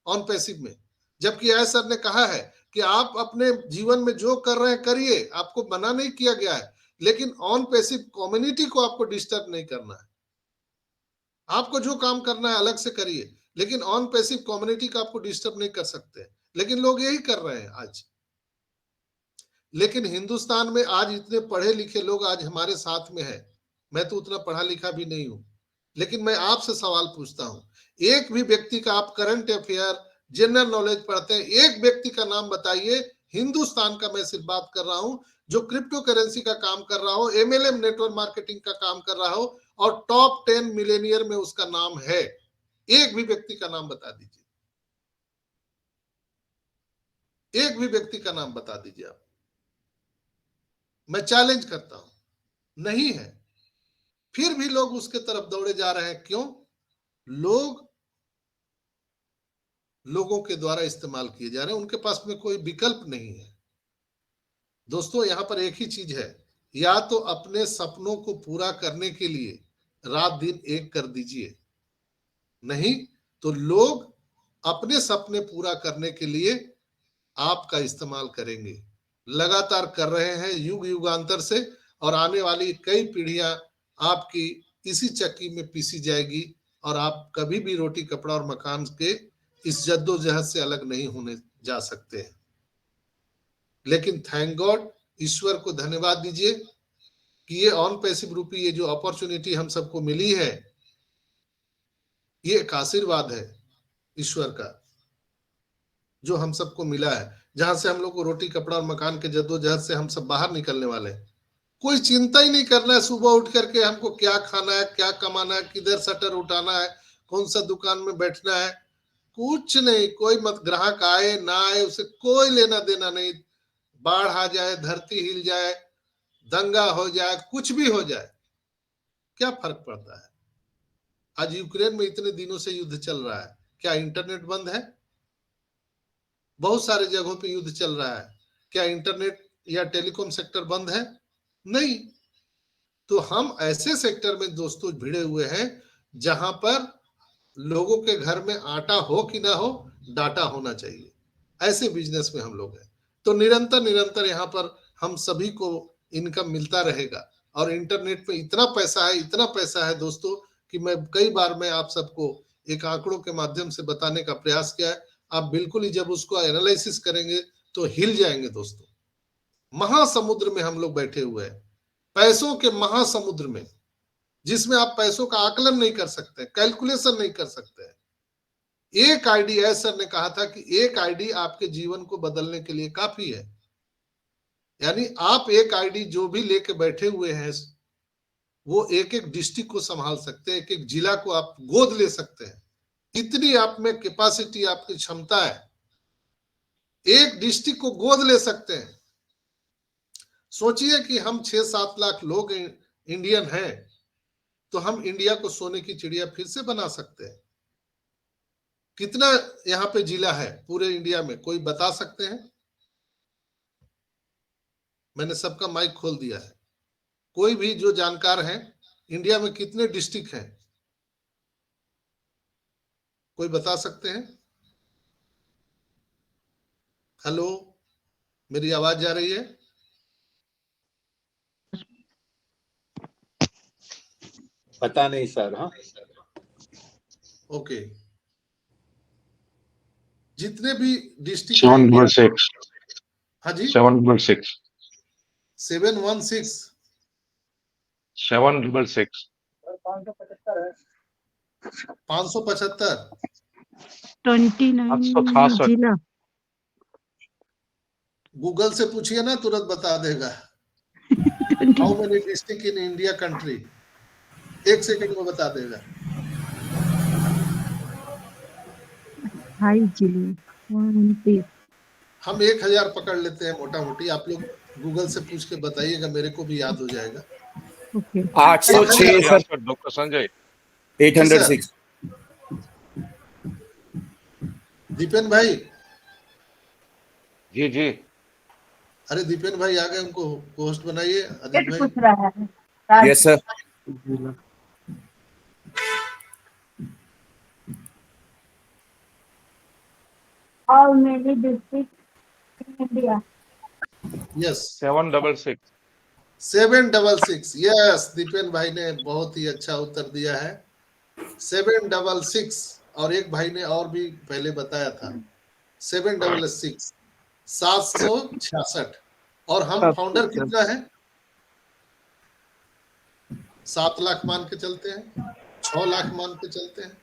ऑन पैसिव में। जबकि एस सर ने कहा है कि आप अपने जीवन में जो कर रहे हैं करिए, आपको मना नहीं किया गया है, लेकिन ऑन पैसिव कम्युनिटी को आपको डिस्टर्ब नहीं करना है। आपको जो काम करना है अलग से करिए, लेकिन ऑन पैसिव कम्युनिटी का आपको डिस्टर्ब नहीं कर सकते। लेकिन लोग यही कर रहे हैं आज। लेकिन हिंदुस्तान में आज इतने पढ़े लिखे लोग आज हमारे साथ में है। मैं तो उतना पढ़ा लिखा भी नहीं हूं, लेकिन मैं आपसे सवाल पूछता हूं, एक भी व्यक्ति का आप करंट अफेयर, जनरल नॉलेज पढ़ते हैं, एक व्यक्ति का नाम बताइए हिंदुस्तान का, मैं सिर्फ बात कर रहा हूं, जो क्रिप्टो करेंसी का काम कर रहा हो, एमएलएम नेटवर्क मार्केटिंग का काम कर रहा हो और टॉप 10 मिलेनियर में उसका नाम है। एक भी व्यक्ति का नाम बता दीजिए, एक भी व्यक्ति का नाम बता दीजिए आप। मैं चैलेंज करता हूं, नहीं है। फिर भी लोग उसके तरफ दौड़े जा रहे हैं। क्यों? लोगों के द्वारा इस्तेमाल किए जा रहे हैं, उनके पास में कोई विकल्प नहीं है। दोस्तों यहाँ पर एक ही चीज है, या तो अपने सपनों को पूरा करने के लिए रात दिन एक कर दीजिए, नहीं तो लोग अपने सपने पूरा करने के लिए आपका इस्तेमाल करेंगे। लगातार कर रहे हैं युग युगांतर से, और आने वाली कई पीढ़ियां आपकी इसी चक्की में पीसी जाएगी और आप कभी भी रोटी कपड़ा और मकान के इस जद्दोजहद से अलग नहीं होने जा सकते हैं। लेकिन थैंक गॉड, ईश्वर को धन्यवाद दीजिए कि ये ऑन पैसिव रूपी ये जो अपॉर्चुनिटी हम सबको मिली है, ये एक आशीर्वाद है ईश्वर का जो हम सबको मिला है, जहां से हम लोग को रोटी कपड़ा और मकान के जद्दोजहद से हम सब बाहर निकलने वाले हैं। कोई चिंता ही नहीं करना है सुबह उठ करके हमको क्या खाना है, क्या कमाना है, किधर शटर उठाना है, कौन सा दुकान में बैठना है, कुछ नहीं। कोई मत ग्राहक आए ना आए उसे कोई लेना देना नहीं। बाढ़ आ जाए, धरती हिल जाए, दंगा हो जाए, कुछ भी हो जाए, क्या फर्क पड़ता है। आज यूक्रेन में इतने दिनों से युद्ध चल रहा है, क्या इंटरनेट बंद है? बहुत सारे जगहों पे युद्ध चल रहा है, क्या इंटरनेट या टेलीकॉम सेक्टर बंद है? नहीं। तो हम ऐसे सेक्टर में दोस्तों भिड़े हुए हैं जहां पर लोगों के घर में आटा हो कि ना हो, डाटा होना चाहिए। ऐसे बिजनेस में हम लोग हैं। तो निरंतर यहाँ पर हम सभी को इनकम मिलता रहेगा। और इंटरनेट पे इतना पैसा है दोस्तों कि मैं कई बार मैं आप सबको एक आंकड़ों के माध्यम से बताने का प्रयास किया है। आप बिल्कुल ही जब उसको एनालिसिस करेंगे तो हिल जाएंगे दोस्तों। महासमुद्र में हम लोग बैठे हुए हैं, पैसों के महासमुद्र में, जिसमें आप पैसों का आकलन नहीं कर सकते, कैलकुलेशन नहीं कर सकते। एक आईडी, एस सर ने कहा था कि एक आईडी आपके जीवन को बदलने के लिए काफी है। यानी आप एक आईडी जो भी लेके बैठे हुए हैं वो एक एक डिस्ट्रिक्ट को संभाल सकते हैं, एक एक जिला को आप गोद ले सकते हैं। इतनी आप में कैपेसिटी, आपकी क्षमता है, एक डिस्ट्रिक्ट को गोद ले सकते हैं। सोचिए कि हम 6-7 लाख लोग इंडियन हैं, तो हम इंडिया को सोने की चिड़िया फिर से बना सकते हैं। कितना यहाँ पे जिला है पूरे इंडिया में, कोई बता सकते हैं? मैंने सबका माइक खोल दिया है। कोई भी जो जानकार है, इंडिया में कितने डिस्ट्रिक्ट हैं, कोई बता सकते हैं? हेलो, मेरी आवाज जा रही है? पता नहीं सर। हाँ, ओके, जितने भी डिस्ट्रिक्ट 766 हाँ जी 766 716 766 575 29 766 जिला। गूगल से पूछिए ना, तुरंत बता देगा। How many district in India country, 1 second में बता देगा। हाई जिले 29। हम 1000 पकड़ लेते हैं मोटा मोटी, आप लोग गूगल से पूछ के बताइएगा, मेरे को भी याद हो जाएगा। Okay 806 sir, doctor Sanjay 806। Dipen भाई, जी जी अरे दीपेन भाई आ गए, उनको होस्ट बनाइए। अदित भाई, yes sir. How many districts in India? Yes 766 766, yes Dipen भाई ने बहुत ही अच्छा उत्तर दिया है। 766, और एक भाई ने और भी पहले बताया था 766, 766। और हम फाउंडर कितना है? 7 लाख मान के चलते हैं, 6 लाख मान के चलते हैं।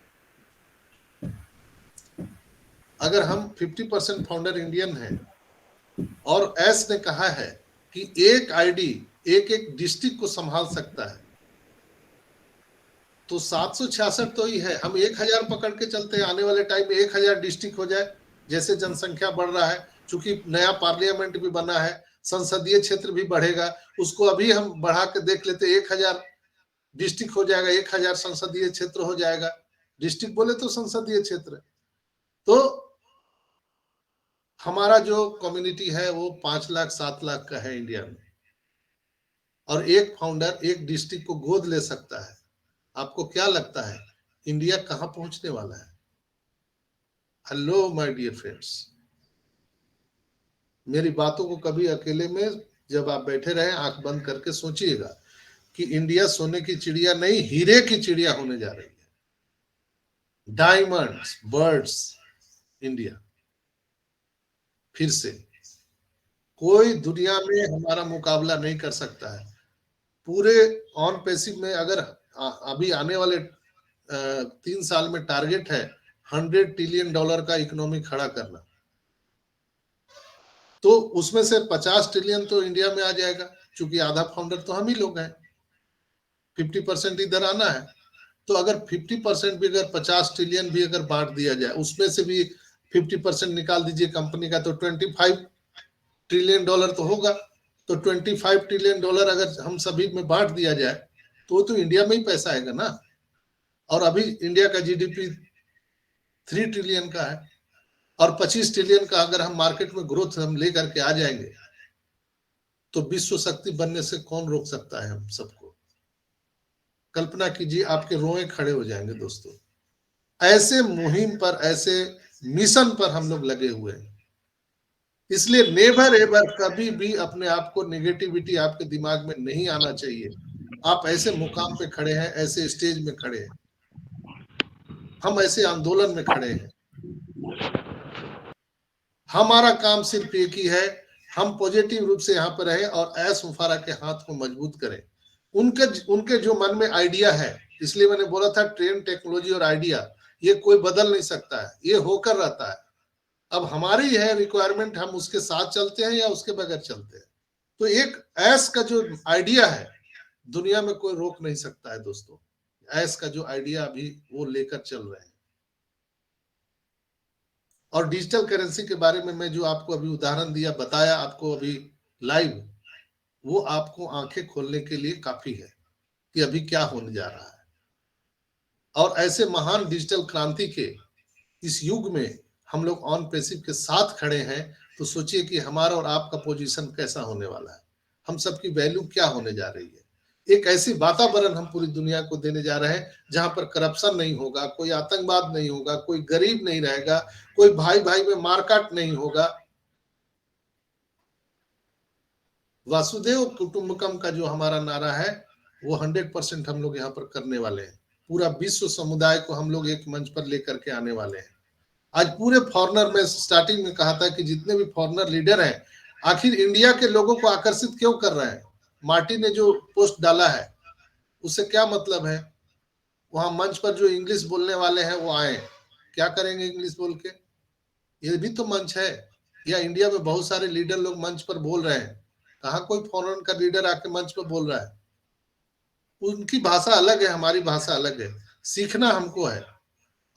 अगर हम 50% फाउंडर इंडियन हैं, और एस ने कहा है कि एक आईडी एक एक डिस्ट्रिक्ट को संभाल सकता है, तो 766 तो ही है। हम 1000 पकड़ के चलते हैं, आने वाले टाइम में 1000 डिस्ट्रिक्ट हो जाए। जैसे जनसंख्या बढ़ रहा है, चूंकि नया पार्लियामेंट भी बना है, संसदीय क्षेत्र भी बढ़ेगा, उसको अभी हम बढ़ा के देख लेते, 1000 डिस्ट्रिक्ट हो जाएगा, 1000 संसदीय क्षेत्र हो जाएगा। डिस्ट्रिक्ट बोले तो संसदीय क्षेत्र। तो हमारा जो कम्युनिटी है वो 5 लाख 7 लाख का है इंडिया में, और एक फाउंडर एक डिस्ट्रिक्ट को गोद ले सकता है। आपको क्या लगता है इंडिया कहां पहुंचने वाला है? हेलो माय डियर फ्रेंड्स, मेरी बातों को कभी अकेले में जब आप बैठे रहे, आंख बंद करके सोचिएगा कि इंडिया सोने की चिड़िया नहीं, हीरे की चिड़िया होने जा रही है। डायमंड्स, बर्ड्स, इंडिया फिर से कोई दुनिया में हमारा मुकाबला नहीं कर सकता है। पूरे ऑन पैसिव में अगर अभी आने वाले 3 साल में टारगेट है $100 ट्रिलियन का इकोनॉमी खड़ा करना, तो उसमें से 50 ट्रिलियन तो इंडिया में आ जाएगा, क्योंकि आधा फाउंडर तो हम ही लोग हैं। 50% इधर आना है, तो अगर 50% भी, अगर 50 ट्रिलियन भी अगर बांट दिया जाए, उसमें से भी 50% निकाल दीजिए कंपनी का, तो $25 ट्रिलियन तो होगा। तो $25 ट्रिलियन अगर हम सभी में बांट दिया जाए, तो इंडिया में ही पैसा आएगा ना। और अभी इंडिया का जीडीपी 3 ट्रिलियन का है, और 25 ट्रिलियन का अगर हम मार्केट में ग्रोथ हम लेकर के आ जाएंगे, तो विश्व शक्ति बनने से कौन रोक सकता है हम सबको? कल्पना कीजिए, आपके रोए खड़े हो जाएंगे दोस्तों। ऐसे मुहिम पर, ऐसे मिशन पर हम लोग लगे हुए हैं। इसलिए नेवर एवर कभी भी अपने आप को नेगेटिविटी आपके दिमाग में नहीं आना चाहिए। आप ऐसे मुकाम पे खड़े हैं, ऐसे स्टेज में खड़े हैं, हम ऐसे आंदोलन में खड़े हैं। हमारा काम सिर्फ एक ही है, हम पॉजिटिव रूप से यहाँ पर रहे और ऐश मुफारा के हाथ को मजबूत करें। उनके जो मन में आइडिया है, इसलिए मैंने बोला था ट्रेंड, टेक्नोलॉजी और आइडिया ये कोई बदल नहीं सकता है, ये होकर रहता है। अब हमारी है रिक्वायरमेंट, हम उसके साथ चलते हैं या उसके बगैर चलते हैं। तो एक ऐस का जो आइडिया है दुनिया में कोई रोक नहीं सकता है दोस्तों। ऐस का जो आइडिया अभी वो लेकर चल रहे हैं। और डिजिटल करेंसी के बारे में मैं जो आपको अभी उदाहरण दिया, बताया आपको अभी लाइव, वो आपको आंखें खोलने के लिए काफी है कि अभी क्या होने जा रहा है। और ऐसे महान डिजिटल क्रांति के इस युग में हम लोग ऑन पैसिव के साथ खड़े हैं, तो सोचिए कि हमारा और आपका पोजीशन कैसा होने वाला है, हम सबकी वैल्यू क्या होने जा रही है। एक ऐसी वातावरण हम पूरी दुनिया को देने जा रहे हैं जहां पर करप्शन नहीं होगा, कोई आतंकवाद नहीं होगा, कोई गरीब नहीं रहेगा, कोई भाई भाई में मारकाट नहीं होगा। वासुदेव कुटुंबकम का जो हमारा नारा है वो 100% हम लोग यहाँ पर करने वाले हैं। पूरा विश्व समुदाय को हम लोग एक मंच पर लेकर के आने वाले हैं। आज पूरे फॉरेनर, में स्टार्टिंग में कहा था कि जितने भी फॉरेनर लीडर हैं आखिर इंडिया के लोगों को आकर्षित क्यों कर रहे हैं। मार्टी ने जो पोस्ट डाला है उससे क्या मतलब है, वहां मंच पर जो इंग्लिश बोलने वाले हैं वो आए, क्या करेंगे इंग्लिश बोल के, ये भी तो मंच है। या इंडिया में बहुत सारे लीडर लोग मंच पर बोल रहे हैं, कहाँ कोई फॉरेन का लीडर आके मंच पर बोल रहा है। उनकी भाषा अलग है, हमारी भाषा अलग है, सीखना हमको है।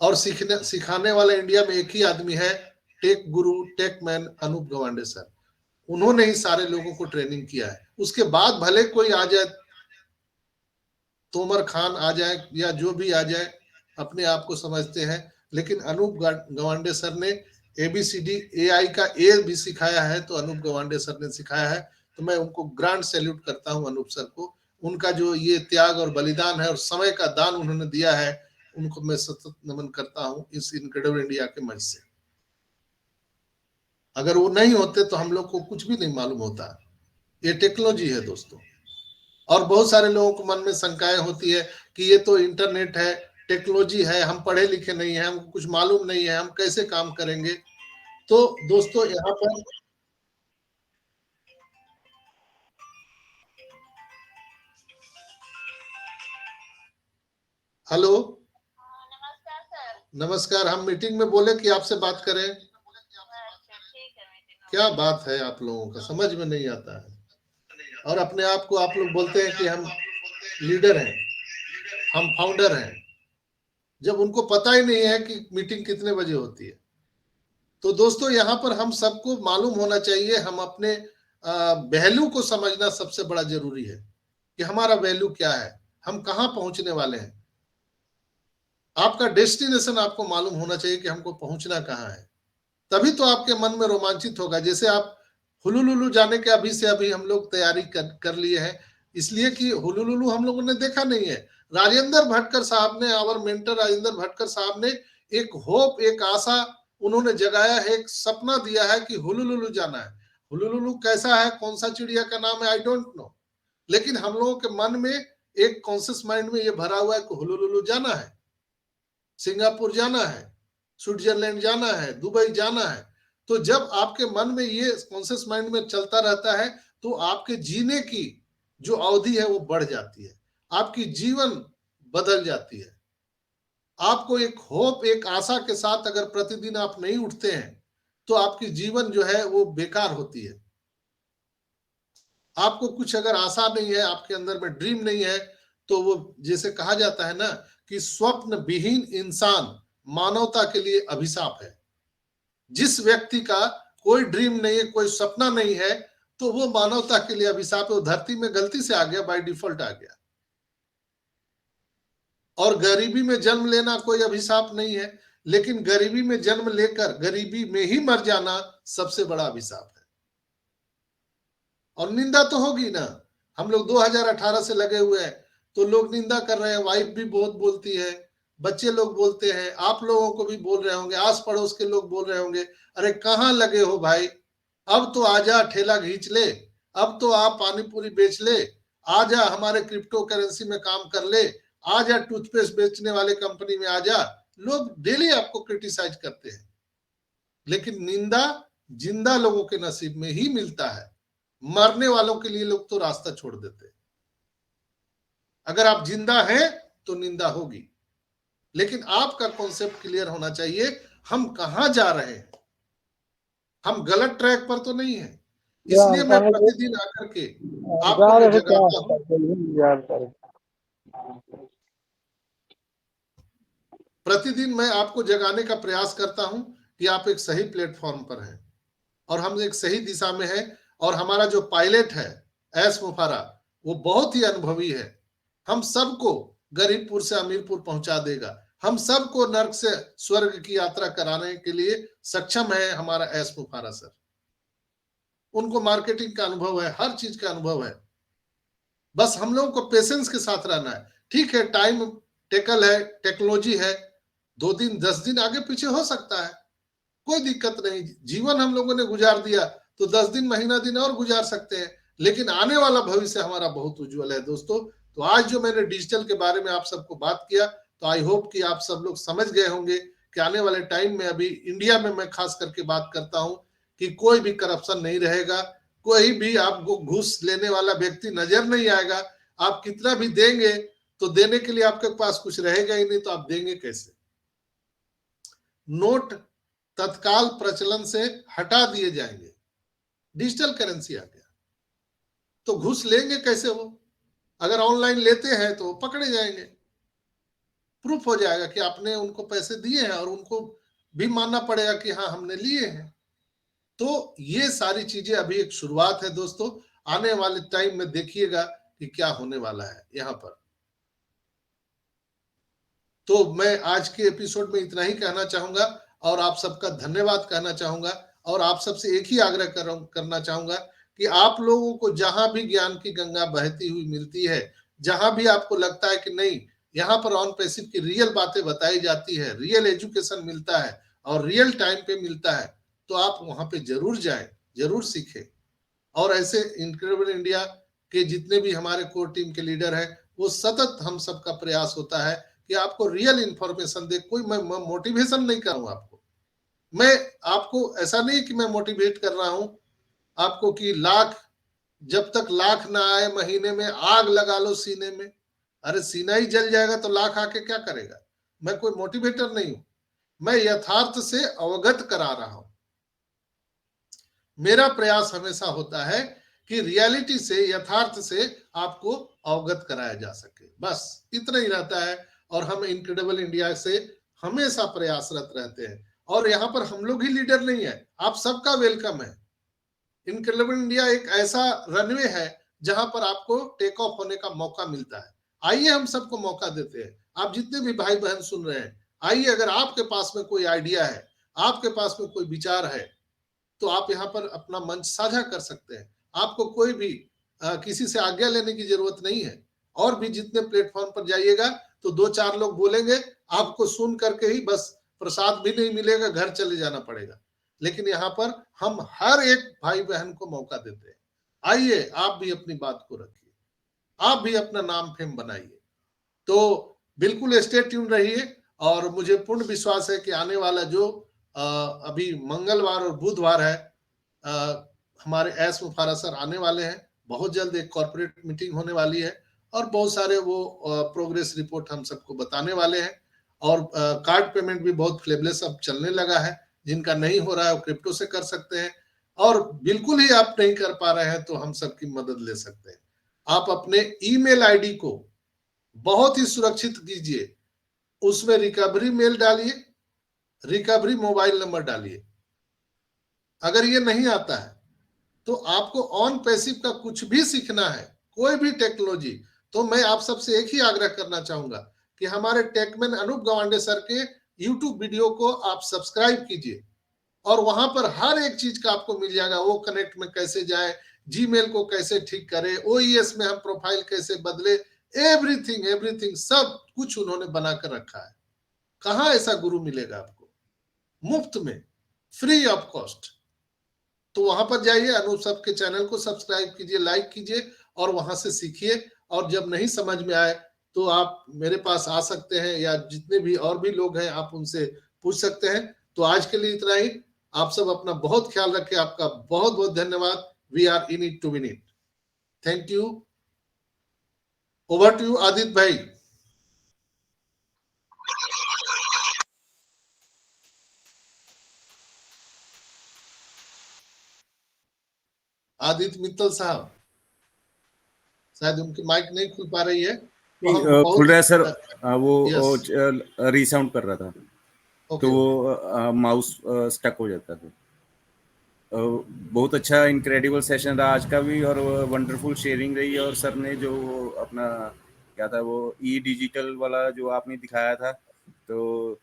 और सिखाने वाला इंडिया में एक ही आदमी है, टेक गुरु, tech man Anoop Gawande sir. उन्होंने ही सारे लोगों को ट्रेनिंग किया है। उसके बाद भले कोई आ जाए, तोमर खान आ जाए या जो भी आ जाए, अपने आप को समझते हैं, लेकिन अनूप गवांडे सर ने ABCD AI का A भी सिखाया है, तो अनूप गवांडे सर ने सिखाया है। तो मैं उनको ग्रांड सैल्यूट करता हूं अनूप सर को। उनका जो ये त्याग और बलिदान है और समय का दान उन्होंने दिया है, उनको मैं सतत नमन करता हूं इस इनक्रेडिबल इंडिया के मंच से। अगर वो नहीं होते तो हम लोग को कुछ भी नहीं मालूम होता। ये टेक्नोलॉजी है दोस्तों। और बहुत सारे लोगों को मन में शंकाएं होती है कि ये तो इंटरनेट है, टेक्नोलॉजी है, हम पढ़े लिखे नहीं है, हमको कुछ मालूम नहीं है, हम कैसे काम करेंगे। तो दोस्तों यहाँ पर हेलो, नमस्कार सर। नमस्कार। हम मीटिंग में बोले कि आपसे बात करें। क्या बात है, आप लोगों का समझ में नहीं आता है। और अपने आप को आप लोग बोलते हैं कि हम लीडर हैं, हम फाउंडर हैं, जब उनको पता ही नहीं है कि मीटिंग कितने बजे होती है। तो दोस्तों यहाँ पर हम सबको मालूम होना चाहिए, हम अपने वैल्यू को समझना सबसे बड़ा जरूरी है कि हमारा वैल्यू क्या है, हम कहाँ पहुंचने वाले हैं। आपका डेस्टिनेशन आपको मालूम होना चाहिए कि हमको पहुंचना कहाँ है, तभी तो आपके मन में रोमांचित होगा। जैसे आप हुलुलुलु जाने के अभी से अभी हम लोग तैयारी कर लिए हैं, इसलिए कि हुलुलुलु हम लोगों ने देखा नहीं है। राजेंद्र भटकर साहब ने, आवर मेंटर राजेंद्र भटकर साहब ने एक होप, एक आशा उन्होंने जगाया है, एक सपना दिया है कि हुलुलुलु जाना है। हुलुलुलु कैसा है, कौन सा चिड़िया का नाम है, आई डोंट नो, लेकिन हम लोगों के मन में एक कॉन्शियस माइंड में ये भरा हुआ है कि हुलुलुलु जाना है, सिंगापुर जाना है, स्विट्जरलैंड जाना है, दुबई जाना है। तो जब आपके मन में ये कॉन्शियस माइंड में चलता रहता है तो आपके जीने की जो अवधि है वो बढ़ जाती है, आपकी जीवन बदल जाती है। आपको एक होप, एक आशा के साथ अगर प्रतिदिन आप नहीं उठते हैं तो आपकी जीवन जो है वो बेकार होती है। आपको कुछ अगर आशा नहीं है, आपके अंदर में ड्रीम नहीं है, तो वो जैसे कहा जाता है ना कि स्वप्न विहीन इंसान मानवता के लिए अभिशाप है। जिस व्यक्ति का कोई ड्रीम नहीं है, कोई सपना नहीं है, तो वो मानवता के लिए अभिशाप है। वो धरती में गलती से आ गया, बाय डिफॉल्ट आ गया। और गरीबी में जन्म लेना कोई अभिशाप नहीं है, लेकिन गरीबी में जन्म लेकर गरीबी में ही मर जाना सबसे बड़ा अभिशाप है। और निंदा तो होगी ना। हम लोग 2018 से लगे हुए हैं, तो लोग निंदा कर रहे हैं, वाइफ भी बहुत बोलती है, बच्चे लोग बोलते हैं, आप लोगों को भी बोल रहे होंगे, आस पड़ोस के लोग बोल रहे होंगे, अरे कहाँ लगे हो भाई, अब तो आजा ठेला खींच ले, अब तो आप पानी पूरी बेच ले, आजा हमारे क्रिप्टो करेंसी में काम कर ले, आजा टूथपेस्ट बेचने वाले कंपनी में आजा। लोग डेली आपको क्रिटिसाइज करते हैं, लेकिन निंदा जिंदा लोगों के नसीब में ही मिलता है। मरने वालों के लिए लोग तो रास्ता छोड़ देते हैं। अगर आप जिंदा हैं तो निंदा होगी, लेकिन आपका कॉन्सेप्ट क्लियर होना चाहिए, हम कहां जा रहे हैं, हम गलत ट्रैक पर तो नहीं है। इसलिए मैं प्रतिदिन आकर के आपको मैं जगाता हूँ। प्रतिदिन मैं आपको जगाने का प्रयास करता हूं कि आप एक सही प्लेटफॉर्म पर हैं और हम एक सही दिशा में हैं। और हमारा जो पायलट है एस मुफारा, वो बहुत ही अनुभवी है। हम सबको गरीबपुर से अमीरपुर पहुंचा देगा। हम सबको नर्क से स्वर्ग की यात्रा कराने के लिए सक्षम है हमारा एस मुफारा सर। उनको मार्केटिंग का अनुभव है, हर चीज का अनुभव है। बस हम लोगों को पेशेंस के साथ रहना है। ठीक है, टाइम टेकल है, टेक्नोलॉजी है, 2 दिन 10 दिन आगे पीछे हो सकता है, कोई दिक्कत नहीं। जीवन हम लोगों ने गुजार दिया तो 10 दिन महीना दिन और गुजार सकते हैं, लेकिन आने वाला भविष्य हमारा बहुत उज्जवल है दोस्तों। तो आज जो मैंने डिजिटल के बारे में आप सबको बात किया, तो आई होप कि आप सब लोग समझ गए होंगे कि आने वाले टाइम में, अभी इंडिया में मैं खास करके बात करता हूं कि कोई भी करप्शन नहीं रहेगा, कोई भी आपको घूस लेने वाला व्यक्ति नजर नहीं आएगा। आप कितना भी देंगे तो देने के लिए आपके पास कुछ रहेगा ही नहीं, तो आप देंगे कैसे। नोट तत्काल प्रचलन से हटा दिए जाएंगे, डिजिटल करेंसी आ गया, तो घूस लेंगे कैसे वो? अगर ऑनलाइन लेते हैं तो पकड़े जाएंगे, प्रूफ हो जाएगा कि आपने उनको पैसे दिए हैं और उनको भी मानना पड़ेगा कि हाँ हमने लिए हैं। तो ये सारी चीजें अभी एक शुरुआत है दोस्तों, आने वाले टाइम में देखिएगा कि क्या होने वाला है यहां पर। तो मैं आज के एपिसोड में इतना ही कहना चाहूंगा और आप सबका धन्यवाद कहना चाहूंगा और आप सबसे एक ही आग्रह करना चाहूंगा कि आप लोगों को जहां भी ज्ञान की गंगा बहती हुई मिलती है, जहां भी आपको लगता है कि नहीं यहाँ पर ऑन पैसिव की रियल बातें बताई जाती है, रियल एजुकेशन मिलता है और रियल टाइम पे मिलता है, तो आप वहां पे जरूर जाएं, जरूर सीखें। और ऐसे इनक्रेडिबल इंडिया के जितने भी हमारे कोर टीम के लीडर हैं, वो सतत हम सबका प्रयास होता है कि आपको रियल इंफॉर्मेशन दे। कोई मैं मोटिवेशन नहीं कर रहा हूं आपको, मैं आपको ऐसा नहीं कि मैं मोटिवेट कर रहा हूं आपको कि जब तक लाख ना आए महीने में आग लगा लो सीने में। अरे सीना ही जल जाएगा तो लाख आके क्या करेगा? मैं कोई मोटिवेटर नहीं हूं, मैं यथार्थ से अवगत करा रहा हूं। मेरा प्रयास हमेशा होता है कि रियलिटी से, यथार्थ से आपको अवगत कराया जा सके, बस इतना ही रहता है। और हम इनक्रेडिबल इंडिया से हमेशा प्रयासरत रहते हैं और यहाँ पर हम लोग ही लीडर नहीं है, आप सबका वेलकम है। इनक्रेडिबल इंडिया एक ऐसा रनवे है जहां पर आपको टेक ऑफ होने का मौका मिलता है। आइए हम सबको मौका देते हैं। आप जितने भी भाई बहन सुन रहे हैं, आइए, अगर आपके पास में कोई आइडिया है, आपके पास में कोई विचार है, तो आप यहाँ पर अपना मंच साझा कर सकते हैं। आपको कोई भी किसी से आज्ञा लेने की जरूरत नहीं है। और भी जितने प्लेटफॉर्म पर जाइएगा तो 2-4 लोग बोलेंगे, आपको सुन करके ही बस प्रसाद भी नहीं मिलेगा, घर चले जाना पड़ेगा। लेकिन यहाँ पर हम हर एक भाई बहन को मौका देते हैं। आइए, आप भी अपनी बात को रखिए, आप भी अपना नाम फेम बनाइए। तो बिल्कुल स्टे ट्यून रहिए और मुझे पूर्ण विश्वास है कि आने वाला जो अभी मंगलवार और बुधवार है, हमारे एस मुफारा सर आने वाले हैं। बहुत जल्द एक कॉर्पोरेट मीटिंग होने वाली है और बहुत सारे वो प्रोग्रेस रिपोर्ट हम सबको बताने वाले हैं। और कार्ड पेमेंट भी बहुत फ्लेबलेस अब चलने लगा है। जिनका नहीं हो रहा है वो क्रिप्टो से कर सकते हैं, और बिल्कुल ही आप नहीं कर पा रहे हैं तो हम सबकी मदद ले सकते हैं। आप अपने ईमेल आईडी को बहुत ही सुरक्षित कीजिए, उसमें रिकवरी मेल डालिए, रिकवरी मोबाइल नंबर डालिए। अगर ये नहीं आता है तो आपको ऑन पैसिव का कुछ भी सीखना है, कोई भी टेक्नोलॉजी, तो मैं आप सबसे एक ही आग्रह करना चाहूंगा कि हमारे टेकमैन अनूप गवांडे सर के यूट्यूब वीडियो को आप सब्सक्राइब कीजिए और वहां पर हर एक चीज का आपको मिल जाएगा। वो कनेक्ट में कैसे जाए, जीमेल को कैसे ठीक करे, ओईएस में हम प्रोफाइल कैसे बदले, एवरीथिंग एवरीथिंग सब कुछ उन्होंने बनाकर रखा है। कहाँ ऐसा गुरु मिलेगा आपको मुफ्त में, फ्री ऑफ कॉस्ट? तो वहां पर जाइए, अनूप सब के चैनल को सब्सक्राइब कीजिए, लाइक कीजिए और वहां से सीखिए। और जब नहीं समझ में आए तो आप मेरे पास आ सकते हैं, या जितने भी और भी लोग हैं आप उनसे पूछ सकते हैं। तो आज के लिए इतना ही। आप सब अपना बहुत ख्याल रखें। आपका बहुत बहुत धन्यवाद। We are in it to win it. Thank you. Over to you Aditya भाई। आदित्य मित्तल साहब, शायद उनकी माइक नहीं खुल पा रही है, तो हम खुल रहा है सर। यस वो रीसाउंड कर रहा था, तो ओके वो माउस स्टक हो जाता था। बहुत अच्छा इनक्रेडिबल सेशन रहा आज का भी, और वंडरफुल शेयरिंग रही। और सर ने जो अपना क्या था वो ई डिजिटल वाला जो आपने दिखाया था, तो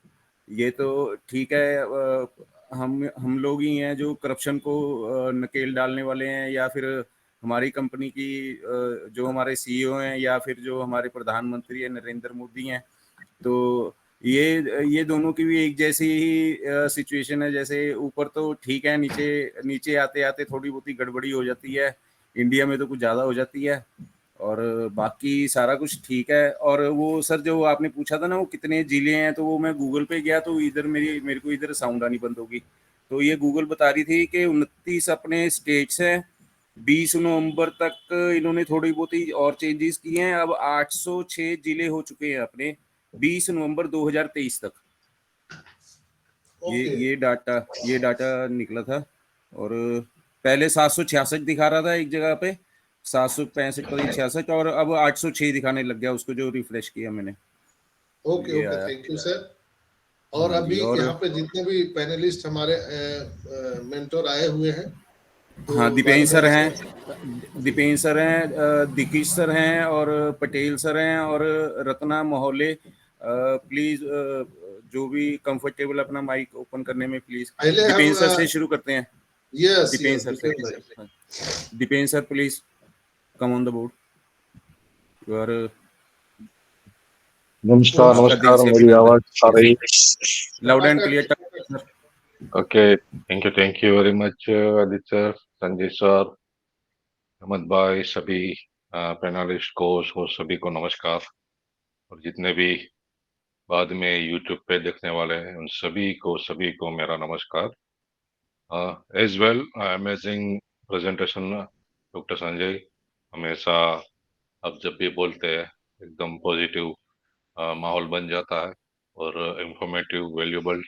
ये तो ठीक है। हम लोग ही हैं जो करप्शन को नकेल डालने वाले हैं, या फिर हमारी कंपनी की जो हमारे सीईओ हैं, या फिर जो हमारे प्रधानमंत्री हैं नरेंद्र मोदी हैं। तो ये दोनों की भी एक जैसी ही सिचुएशन है। जैसे ऊपर तो ठीक है, नीचे नीचे आते आते थोड़ी बहुत ही गड़बड़ी हो जाती है। इंडिया में तो कुछ ज़्यादा हो जाती है, और बाकी सारा कुछ ठीक है। और वो सर जो आपने पूछा था ना, वो कितने जिले हैं, तो वो मैं गूगल पे गया तो इधर मेरे को इधर साउंड आनी बंद होगी। तो ये गूगल बता रही थी कि 29 अपने स्टेट्स हैं। 20 नवंबर तक इन्होंने थोड़ी बहुत ही और चेंजेस किए हैं। अब 806 जिले हो चुके हैं अपने 20 नवंबर 2023 तक। ओके ये डाटा निकला था। और पहले 766 दिखा रहा था एक जगह पे, 765 पर 66, और अब 806 दिखाने लग गया उसको जो रिफ्रेश किया मैंने। ओके ये ओके आया। Thank you sir. और हाँ जी। अभी और यहाँ पे जितने भी पैनलिस्ट हमारे मेंटोर आए हुए हैं, तो हाँ, बारी दीपेंद्र सर बारी हैं, से दिकीश सर हैं, और पटेल सर हैं, और रत्ना मोहल्ले। प्लीज जो भी कंफर्टेबल अपना माइक ओपन करने में, प्लीज। पहले हम दीपेंद्र सर से शुरू करते हैं। यस दीपेंद्र यस सर से। Dipendra sir. Dipendra sir please come on the board. और नमस्कार आपका दिल नमस्कार, से मेरी आवाज आ अभिनंदन। रही लाउड एंड क्लियर फटाफट sir. Okay. Thank you very much Aditya sir, Sanjay sir, Ahmed भाई, सभी पैनलिस्ट को सभी को नमस्कार। और जितने भी बाद में यूट्यूब पे देखने वाले हैं उन सभी को मेरा नमस्कार। As well amazing presentation doctor Sanjay. हमेशा आप जब भी बोलते हैं एकदम पॉजिटिव माहौल बन जाता है, और इंफॉर्मेटिव वैल्यूएबल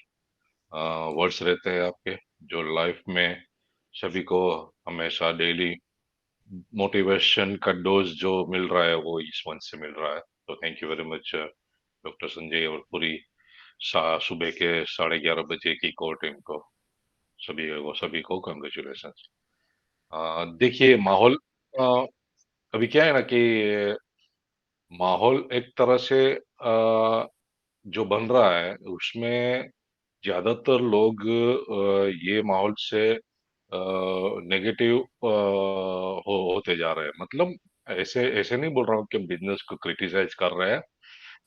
वर्ड्स रहते हैं आपके, जो लाइफ में सभी को हमेशा डेली मोटिवेशन का डोज जो मिल रहा है वो इस मंच से मिल रहा है। तो thank you very much doctor Sanjay, और पूरी सुबह के 11:30 की कोर टीम को, सभी को कॉन्ग्रेचुलेशन। देखिए माहौल, अ, अभी क्या है ना कि माहौल एक तरह से जो बन रहा है उसमें ज्यादातर लोग ये माहौल से नेगेटिव होते जा रहे हैं। मतलब ऐसे ऐसे नहीं बोल रहा हूँ कि बिजनेस को क्रिटिसाइज कर रहे हैं,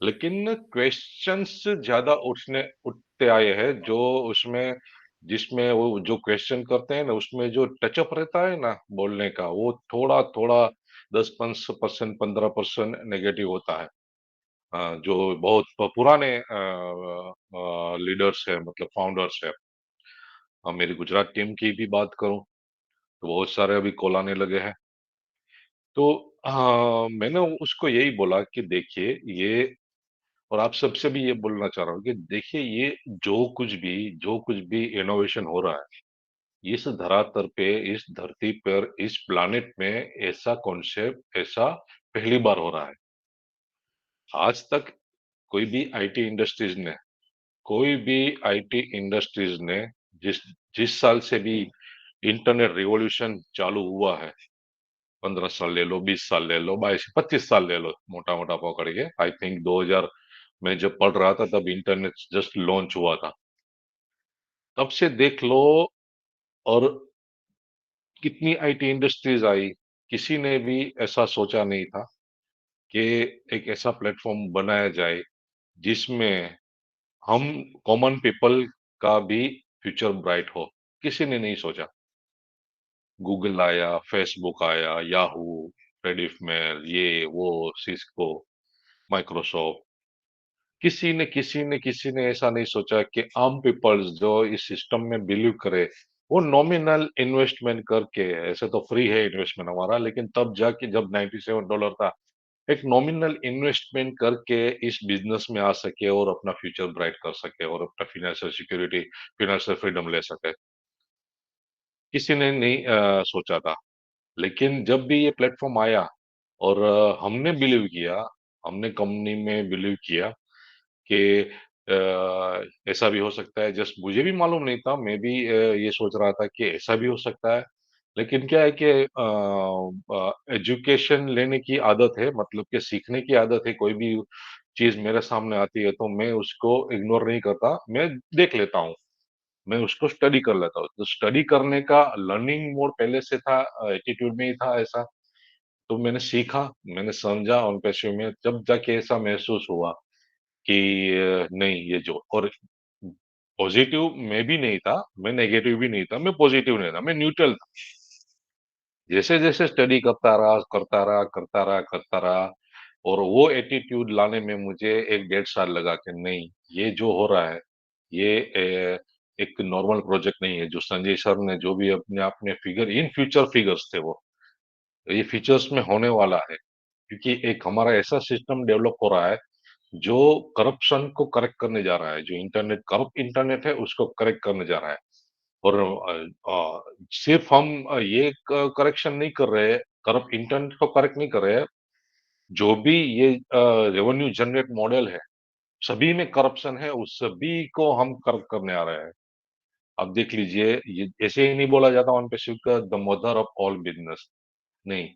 लेकिन क्वेश्चंस ज्यादा उठते आए हैं, जो उसमें जिसमें वो जो क्वेश्चन करते हैं ना उसमें जो टचअप रहता है ना बोलने का, वो थोड़ा थोड़ा 10% 15% नेगेटिव होता है। जो बहुत पुराने लीडर्स है, मतलब फाउंडर्स है। मेरी गुजरात टीम की भी बात करूं तो बहुत सारे अभी कॉल आने लगे हैं। तो मैंने उसको यही बोला कि देखिए ये, और आप सबसे भी ये बोलना चाह रहा हूँ कि देखिए ये जो कुछ भी इनोवेशन हो रहा है इस धरातल पे, इस धरती पर, इस प्लानेट में, ऐसा कॉन्सेप्ट ऐसा पहली बार हो रहा है। आज तक कोई भी आईटी इंडस्ट्रीज ने कोई भी आईटी इंडस्ट्रीज ने जिस जिस साल से भी इंटरनेट रिवॉल्यूशन चालू हुआ है, 15 साल ले लो, 20 साल ले लो, 22 25 साल ले लो, मोटा मोटा पकड़ के, आई थिंक 2000 में जब पढ़ रहा था तब इंटरनेट जस्ट लॉन्च हुआ था। तब से देख लो, और कितनी आईटी इंडस्ट्रीज आई। किसी ने भी ऐसा सोचा नहीं था कि एक ऐसा प्लेटफॉर्म बनाया जाए जिसमें हम कॉमन पीपल का भी फ्यूचर ब्राइट हो। किसी ने नहीं सोचा। गूगल आया, फेसबुक आया, याहू, रेडिफ मेल, ये वो, सिस्को, माइक्रोसॉफ्ट, किसी ने ऐसा नहीं सोचा कि आम पीपल्स जो इस सिस्टम में बिलीव करे, वो नॉमिनल इन्वेस्टमेंट करके, ऐसे तो फ्री है इन्वेस्टमेंट हमारा, लेकिन तब जाके जब $97 था, एक नॉमिनल इन्वेस्टमेंट करके इस बिजनेस में आ सके और अपना फ्यूचर ब्राइट कर सके और अपना फिनेंशियल सिक्योरिटी, फिनेंशियल फ्रीडम ले सके। किसी ने नहीं सोचा था। लेकिन जब भी ये प्लेटफॉर्म आया और हमने बिलीव किया, हमने कंपनी में बिलीव किया कि ऐसा भी हो सकता है। जस्ट मुझे भी मालूम नहीं था, मैं भी ये सोच रहा था कि ऐसा भी हो सकता है। लेकिन क्या है कि एजुकेशन लेने की आदत है, मतलब कि सीखने की आदत है। कोई भी चीज मेरे सामने आती है तो मैं उसको इग्नोर नहीं करता, मैं देख लेता हूँ, मैं उसको स्टडी कर लेता हूँ। तो स्टडी करने का लर्निंग मोड पहले से था, एटीट्यूड में ही था ऐसा। तो मैंने सीखा, मैंने समझा उन पेशे में, जब जाके ऐसा महसूस हुआ कि नहीं ये जो, और पॉजिटिव मैं भी नहीं था, मैं नेगेटिव भी नहीं था, मैं पॉजिटिव नहीं था, मैं न्यूट्रल था। जैसे जैसे स्टडी करता रहा, और वो एटीट्यूड लाने में मुझे 1 डेढ़ साल लगा कि नहीं, ये जो हो रहा है ये एक नॉर्मल प्रोजेक्ट नहीं है। जो संजय सर ने जो भी अपने अपने फिगर, इन फ्यूचर फिगर्स थे वो, ये फीचर्स में होने वाला है। क्योंकि एक हमारा ऐसा सिस्टम डेवलप हो रहा है जो करप्शन को करेक्ट करने जा रहा है, जो इंटरनेट करप्ट इंटरनेट है उसको करेक्ट करने जा रहा है। और सिर्फ हम ये करेक्शन नहीं कर रहे हैं, करप्ट इंटरनेट को करेक्ट नहीं कर रहे हैं, जो भी ये रेवेन्यू जनरेट मॉडल है, सभी में करप्शन है, उस सभी को हम करेक्ट करने आ रहे हैं। अब देख लीजिए, ये ऐसे ही नहीं बोला जाता ऑन पेसिव का the mother of all business, नहीं।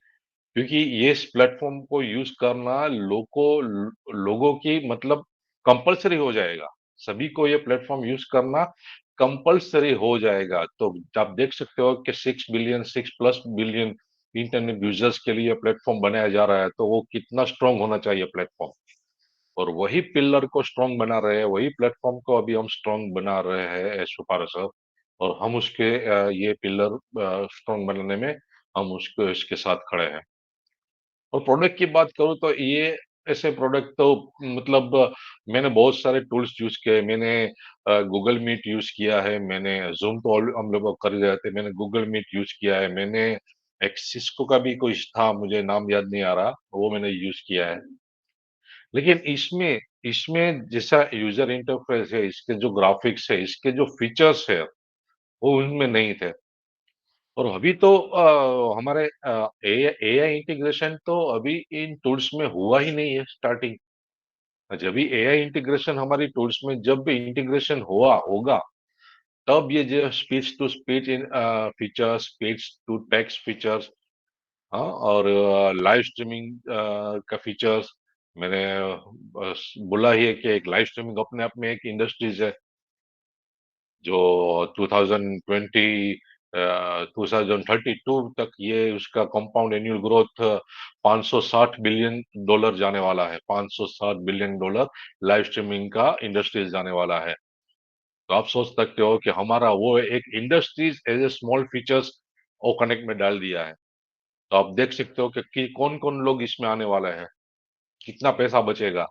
क्योंकि ये इस प्लेटफॉर्म को यूज करना लोगों की मतलब कंपलसरी हो जाएगा। सभी को ये प्लेटफॉर्म यूज करना कंपलसरी हो जाएगा। तो आप देख सकते हो कि 6 बिलियन, 6+ बिलियन इंटरनेट यूजर्स के लिए प्लेटफॉर्म बनाया जा रहा है, तो वो कितना स्ट्रांग होना चाहिए प्लेटफॉर्म। और वही पिलर को स्ट्रांग बना रहे हैं, वही प्लेटफॉर्म को अभी हम स्ट्रांग बना रहे हैं एज सुपारा सर। और हम उसके ये पिलर स्ट्रांग बनाने में हम उसको इसके साथ खड़े हैं। और प्रोडक्ट की बात करूँ तो ये ऐसे प्रोडक्ट तो मतलब मैंने बहुत सारे टूल्स यूज किए। मैंने गूगल मीट यूज किया है, मैंने जूम तो हम लोग कर ही रहे थे, मैंने गूगल मीट यूज किया है, मैंने एक सिस्को का भी कुछ था, मुझे नाम याद नहीं आ रहा, वो मैंने यूज किया है। लेकिन इसमें इसमें जैसा यूजर इंटरफेस है, इसके जो ग्राफिक्स है, इसके जो फीचर्स है, वो उनमें नहीं थे। और अभी तो हमारे एआई इंटीग्रेशन तो अभी इन टूल्स में हुआ ही नहीं है स्टार्टिंग। जब भी एआई इंटीग्रेशन हमारी टूल्स में जब भी इंटीग्रेशन हुआ होगा, तब ये जो स्पीच टू स्पीच इन features, speech to text features, हाँ, और लाइव स्ट्रीमिंग का फीचर्स, मैंने बोला ही है कि एक लाइव स्ट्रीमिंग अपने आप में एक इंडस्ट्रीज है, जो 2020 2032 तक ये उसका कंपाउंड एनुअल ग्रोथ $560 बिलियन जाने वाला है। $560 बिलियन लाइव स्ट्रीमिंग का इंडस्ट्रीज जाने वाला है। तो आप सोच सकते हो कि हमारा वो एक industries as a small features वो कनेक्ट में डाल दिया है। तो आप देख सकते हो कि कौन कौन लोग इसमें आने वाले हैं, कितना पैसा बचेगा।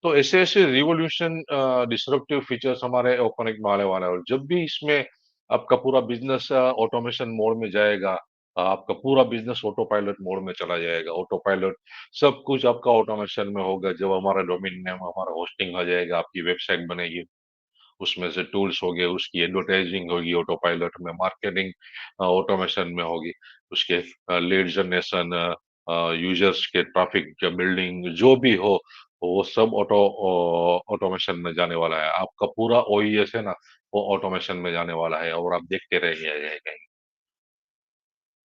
तो ऐसे ऐसे रिवॉल्यूशन डिसरप्टिव फीचर्स हमारे ओकनेक्ट में आने वाला है। और जब भी इसमें आपका पूरा बिजनेस ऑटोमेशन मोड में जाएगा, आपका पूरा बिजनेस ऑटो पायलट मोड में चला जाएगा। ऑटो पायलट सब कुछ आपका ऑटोमेशन में होगा। जब हमारा डोमेन नेम, हमारा होस्टिंग आ जाएगा, आपकी वेबसाइट बनेगी, उसमें से टूल्स हो गए, उसकी एडवर्टाइजिंग होगी ऑटो पायलट में, मार्केटिंग ऑटोमेशन में होगी, उसके लीड जनरेशन, यूजर्स के ट्रैफिक बिल्डिंग जो भी हो, वो सब ऑटोमेशन में जाने वाला है। आपका पूरा ओईएस है ना, वो ऑटोमेशन में जाने वाला है, और आप देखते रहिए।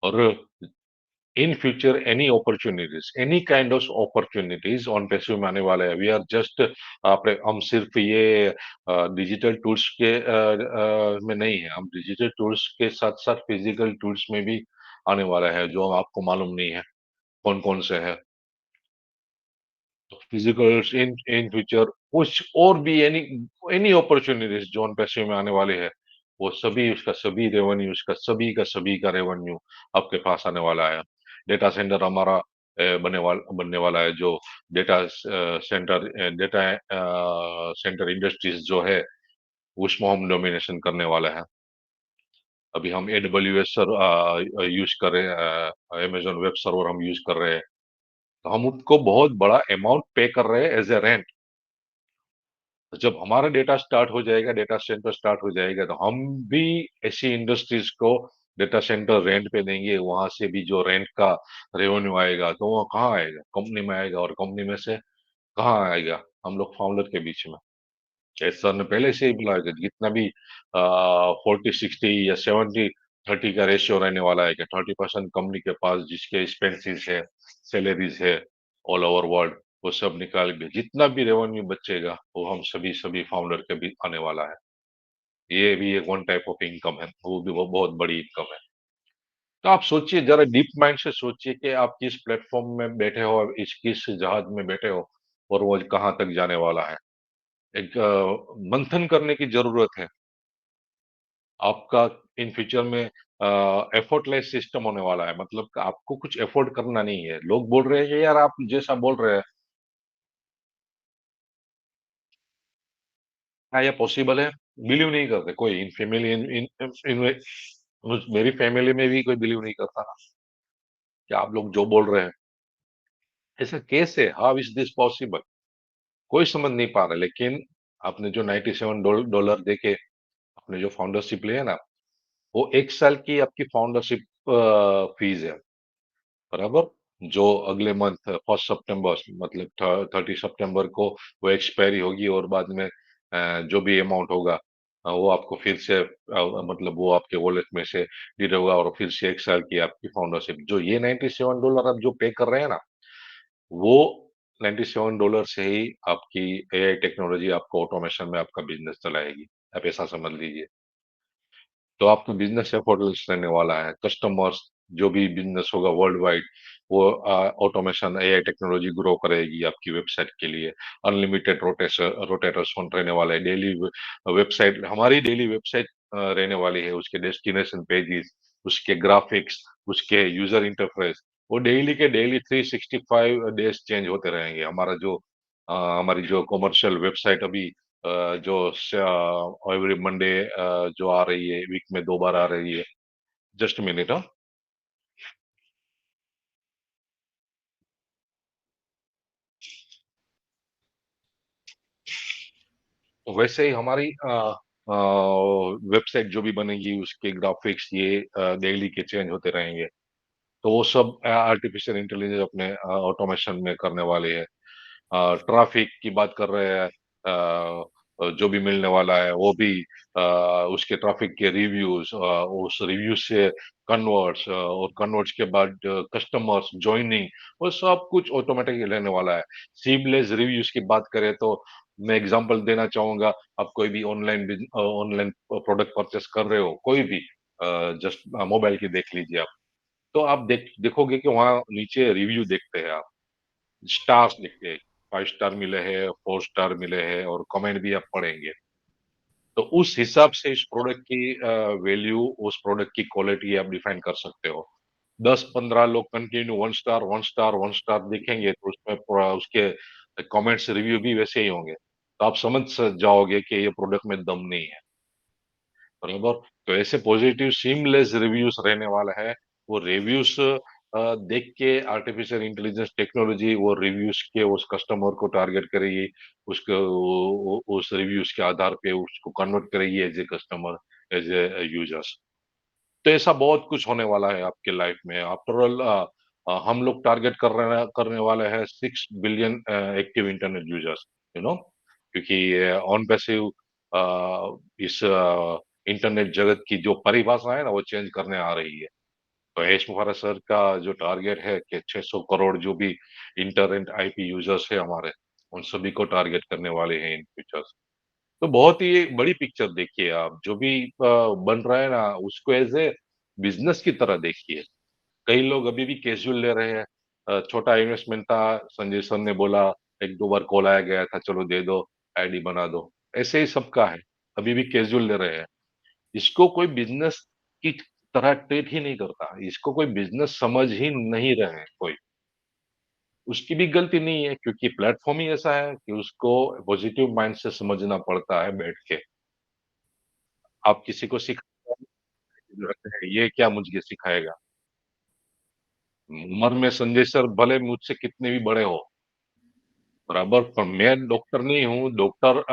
और in future any opportunities, any kind of opportunities on passive में आने वाले हैं। वी आर जस्ट हम सिर्फ ये डिजिटल टूल्स के में नहीं है, हम डिजिटल टूल्स के साथ साथ फिजिकल टूल्स में भी आने वाला है, जो आपको मालूम नहीं है कौन कौन से है। फिजिकल इन इन फ्यूचर कुछ और भी एनी एनी अपॉर्चुनिटीज जो ऑन पैसिव में आने वाले हैं, वो सभी उसका सभी रेवेन्यू, उसका सभी का रेवेन्यू आपके पास आने वाला है। डेटा सेंटर हमारा बनने वाला है, जो डेटा सेंटर इंडस्ट्रीज जो है, उसमें हम डोमिनेशन करने वाला है। अभी हम AWS यूज कर रहे हैं, अमेजोन वेब सर्वर हम यूज कर रहे हैं, तो हम उनको बहुत बड़ा अमाउंट पे कर रहे हैं एज ए रेंट। जब हमारा डेटा स्टार्ट हो जाएगा, डेटा सेंटर स्टार्ट हो जाएगा, तो हम भी ऐसी इंडस्ट्रीज को डेटा सेंटर रेंट पे देंगे, वहां से भी जो रेंट का रेवेन्यू आएगा तो वो कहाँ आएगा? कंपनी में आएगा, और कंपनी में से कहाँ आएगा? हम लोग फाउंडर के बीच में। जैसे सर ने पहले से ही बोला है कि जितना भी 40-60 या 70-30 का रेशियो रहने वाला है कि 30% कंपनी के पास जिसके एक्सपेंसेस है, सैलरीज है ऑल ओवर वर्ल्ड, वो सब निकाल के जितना भी रेवेन्यू बचेगा वो हम सभी फाउंडर के भी आने वाला है। ये भी एक वन टाइप ऑफ इनकम है, वो भी वो बहुत बड़ी इनकम है। तो आप सोचिए, जरा डीप माइंड से सोचिए कि आप किस प्लेटफॉर्म में बैठे हो, इस किस जहाज में बैठे हो, और वो कहाँ तक जाने वाला है। एक मंथन करने की जरूरत है। आपका इन फ्यूचर में एफर्टलेस सिस्टम होने वाला है, मतलब कि आपको कुछ एफर्ट करना नहीं है। लोग बोल रहे हैं कि यार आप जैसा बोल रहे हैं, क्या ये पॉसिबल है? बिलीव नहीं करते कोई। इन फैमिली मेरी फैमिली में भी कोई बिलीव नहीं करता कि आप लोग जो बोल रहे हैं। ऐसा कैसे? How is this possible? कोई समझ नहीं पा रहा। लेकिन आपने जो $97 देके आपने जो फाउंडरशिप लिया ना, वो 1 साल की आपकी फाउंडरशिप फीस है, बराबर। जो अगले मंथ 1 सितंबर, मतलब 30 सितंबर को वो एक्सपायरी होगी, और बाद में जो भी अमाउंट होगा वो आपको फिर से मतलब वो आपके वॉलेट में से डिड होगा, और फिर से 1 साल की आपकी फाउंडरशिप। जो ये $97 आप जो पे कर रहे हैं ना, वो $97 से ही आपकी एआई टेक्नोलॉजी आपको ऑटोमेशन में आपका बिजनेस चलाएगी। आप ऐसा समझ लीजिए। तो आपका बिजनेस एफर्टलेस रहने वाला है। कस्टमर्स, जो भी बिजनेस होगा वर्ल्ड वाइड, वो ऑटोमेशन एआई टेक्नोलॉजी ग्रो करेगी आपकी वेबसाइट के लिए। अनलिमिटेड रोटेशन रहने वाला है। डेली वेबसाइट, हमारी डेली वेबसाइट रहने वाली है। उसके डेस्टिनेशन पेजेस, उसके ग्राफिक्स, उसके यूजर इंटरफेस, वो डेली के डेली 365 डेज चेंज होते रहेंगे। हमारी जो कमर्शियल वेबसाइट अभी जो एवरी मंडे जो आ रही है, वीक में 2 बार आ रही है। Just minute. हाँ, तो वैसे ही हमारी वेबसाइट जो भी बनेगी उसके ग्राफिक्स ये डेली के चेंज होते रहेंगे। तो वो सब आर्टिफिशियल इंटेलिजेंस अपने ऑटोमेशन में करने वाले हैं। ट्रैफिक की बात कर रहे हैं, जो भी मिलने वाला है वो भी अ, उसके ट्रैफिक के रिव्यूज, उस रिव्यू से कन्वर्ट्स, और कन्वर्ट्स के बाद कस्टमर्स ज्वाइनिंग, वो सब कुछ ऑटोमेटिक रहने वाला है। सीमलेस रिव्यूज की बात करें तो मैं एग्जांपल देना चाहूंगा। आप कोई भी ऑनलाइन प्रोडक्ट परचेस कर रहे हो, कोई भी, जस्ट मोबाइल की देख लीजिए आप। तो आप देखोगे कि वहाँ नीचे रिव्यू देखते हैं आप, स्टार्स लिखते हैं, 5 स्टार मिले हैं, 4 स्टार मिले हैं, और कमेंट भी आप पढ़ेंगे। तो उस हिसाब से इस प्रोडक्ट की वैल्यू, उस प्रोडक्ट की क्वालिटी आप डिफाइन कर सकते हो। 10-15 लोग कंटिन्यू 1 स्टार 1 स्टार 1 स्टार दिखेंगे, तो उसमें उसके कमेंट्स रिव्यू भी वैसे ही होंगे। तो आप समझ जाओगे कि ये प्रोडक्ट में दम नहीं है, बराबर। तो ऐसे पॉजिटिव सीमलेस रिव्यूज रहने वाला है। वो रिव्यूज देख के आर्टिफिशियल इंटेलिजेंस टेक्नोलॉजी वो रिव्यूज के उस कस्टमर को टारगेट करेगी, उसको उस रिव्यूज के आधार पे उसको कन्वर्ट करेगी as a customer, as a users. तो ऐसा बहुत कुछ होने वाला है आपके लाइफ में। आफ्टर ऑल हम लोग टारगेट करने वाले हैं 6 billion active internet users, you know. क्योंकि ऑन पैसिव इस इंटरनेट जगत की जो परिभाषा है ना, वो चेंज करने आ रही है। तो यश मुखर्जी सर का जो टारगेट है कि 600 करोड़ जो भी इंटरनेट आईपी यूजर्स है हमारे, उन सभी को टारगेट करने वाले हैं इन फ्यूचर। तो बहुत ही बड़ी पिक्चर देखिए आप। जो भी बन रहा है ना, उसको एज ए बिजनेस की तरह देखिए। कई लोग अभी भी कैजुअल ले रहे हैं। छोटा इन्वेस्टमेंट था, संजय सर ने बोला, 1-2 बार कॉल आया गया था, चलो दे दो, आईडी बना दो। ऐसे ही सबका है, अभी भी कैजुअल ले रहे हैं। इसको कोई बिजनेस की तरह ट्रीट ही नहीं करता, इसको कोई बिजनेस समझ ही नहीं रहे हैं कोई। उसकी भी गलती नहीं है, क्योंकि प्लेटफॉर्म ही ऐसा है कि उसको पॉजिटिव माइंड से समझना पड़ता है बैठ के। आप किसी को सिखाते ये क्या मुझे सिखाएगा? उम्र में संजय सर भले मुझसे कितने भी बड़े हो, बराबर, पर मैं डॉक्टर नहीं हूँ। डॉक्टर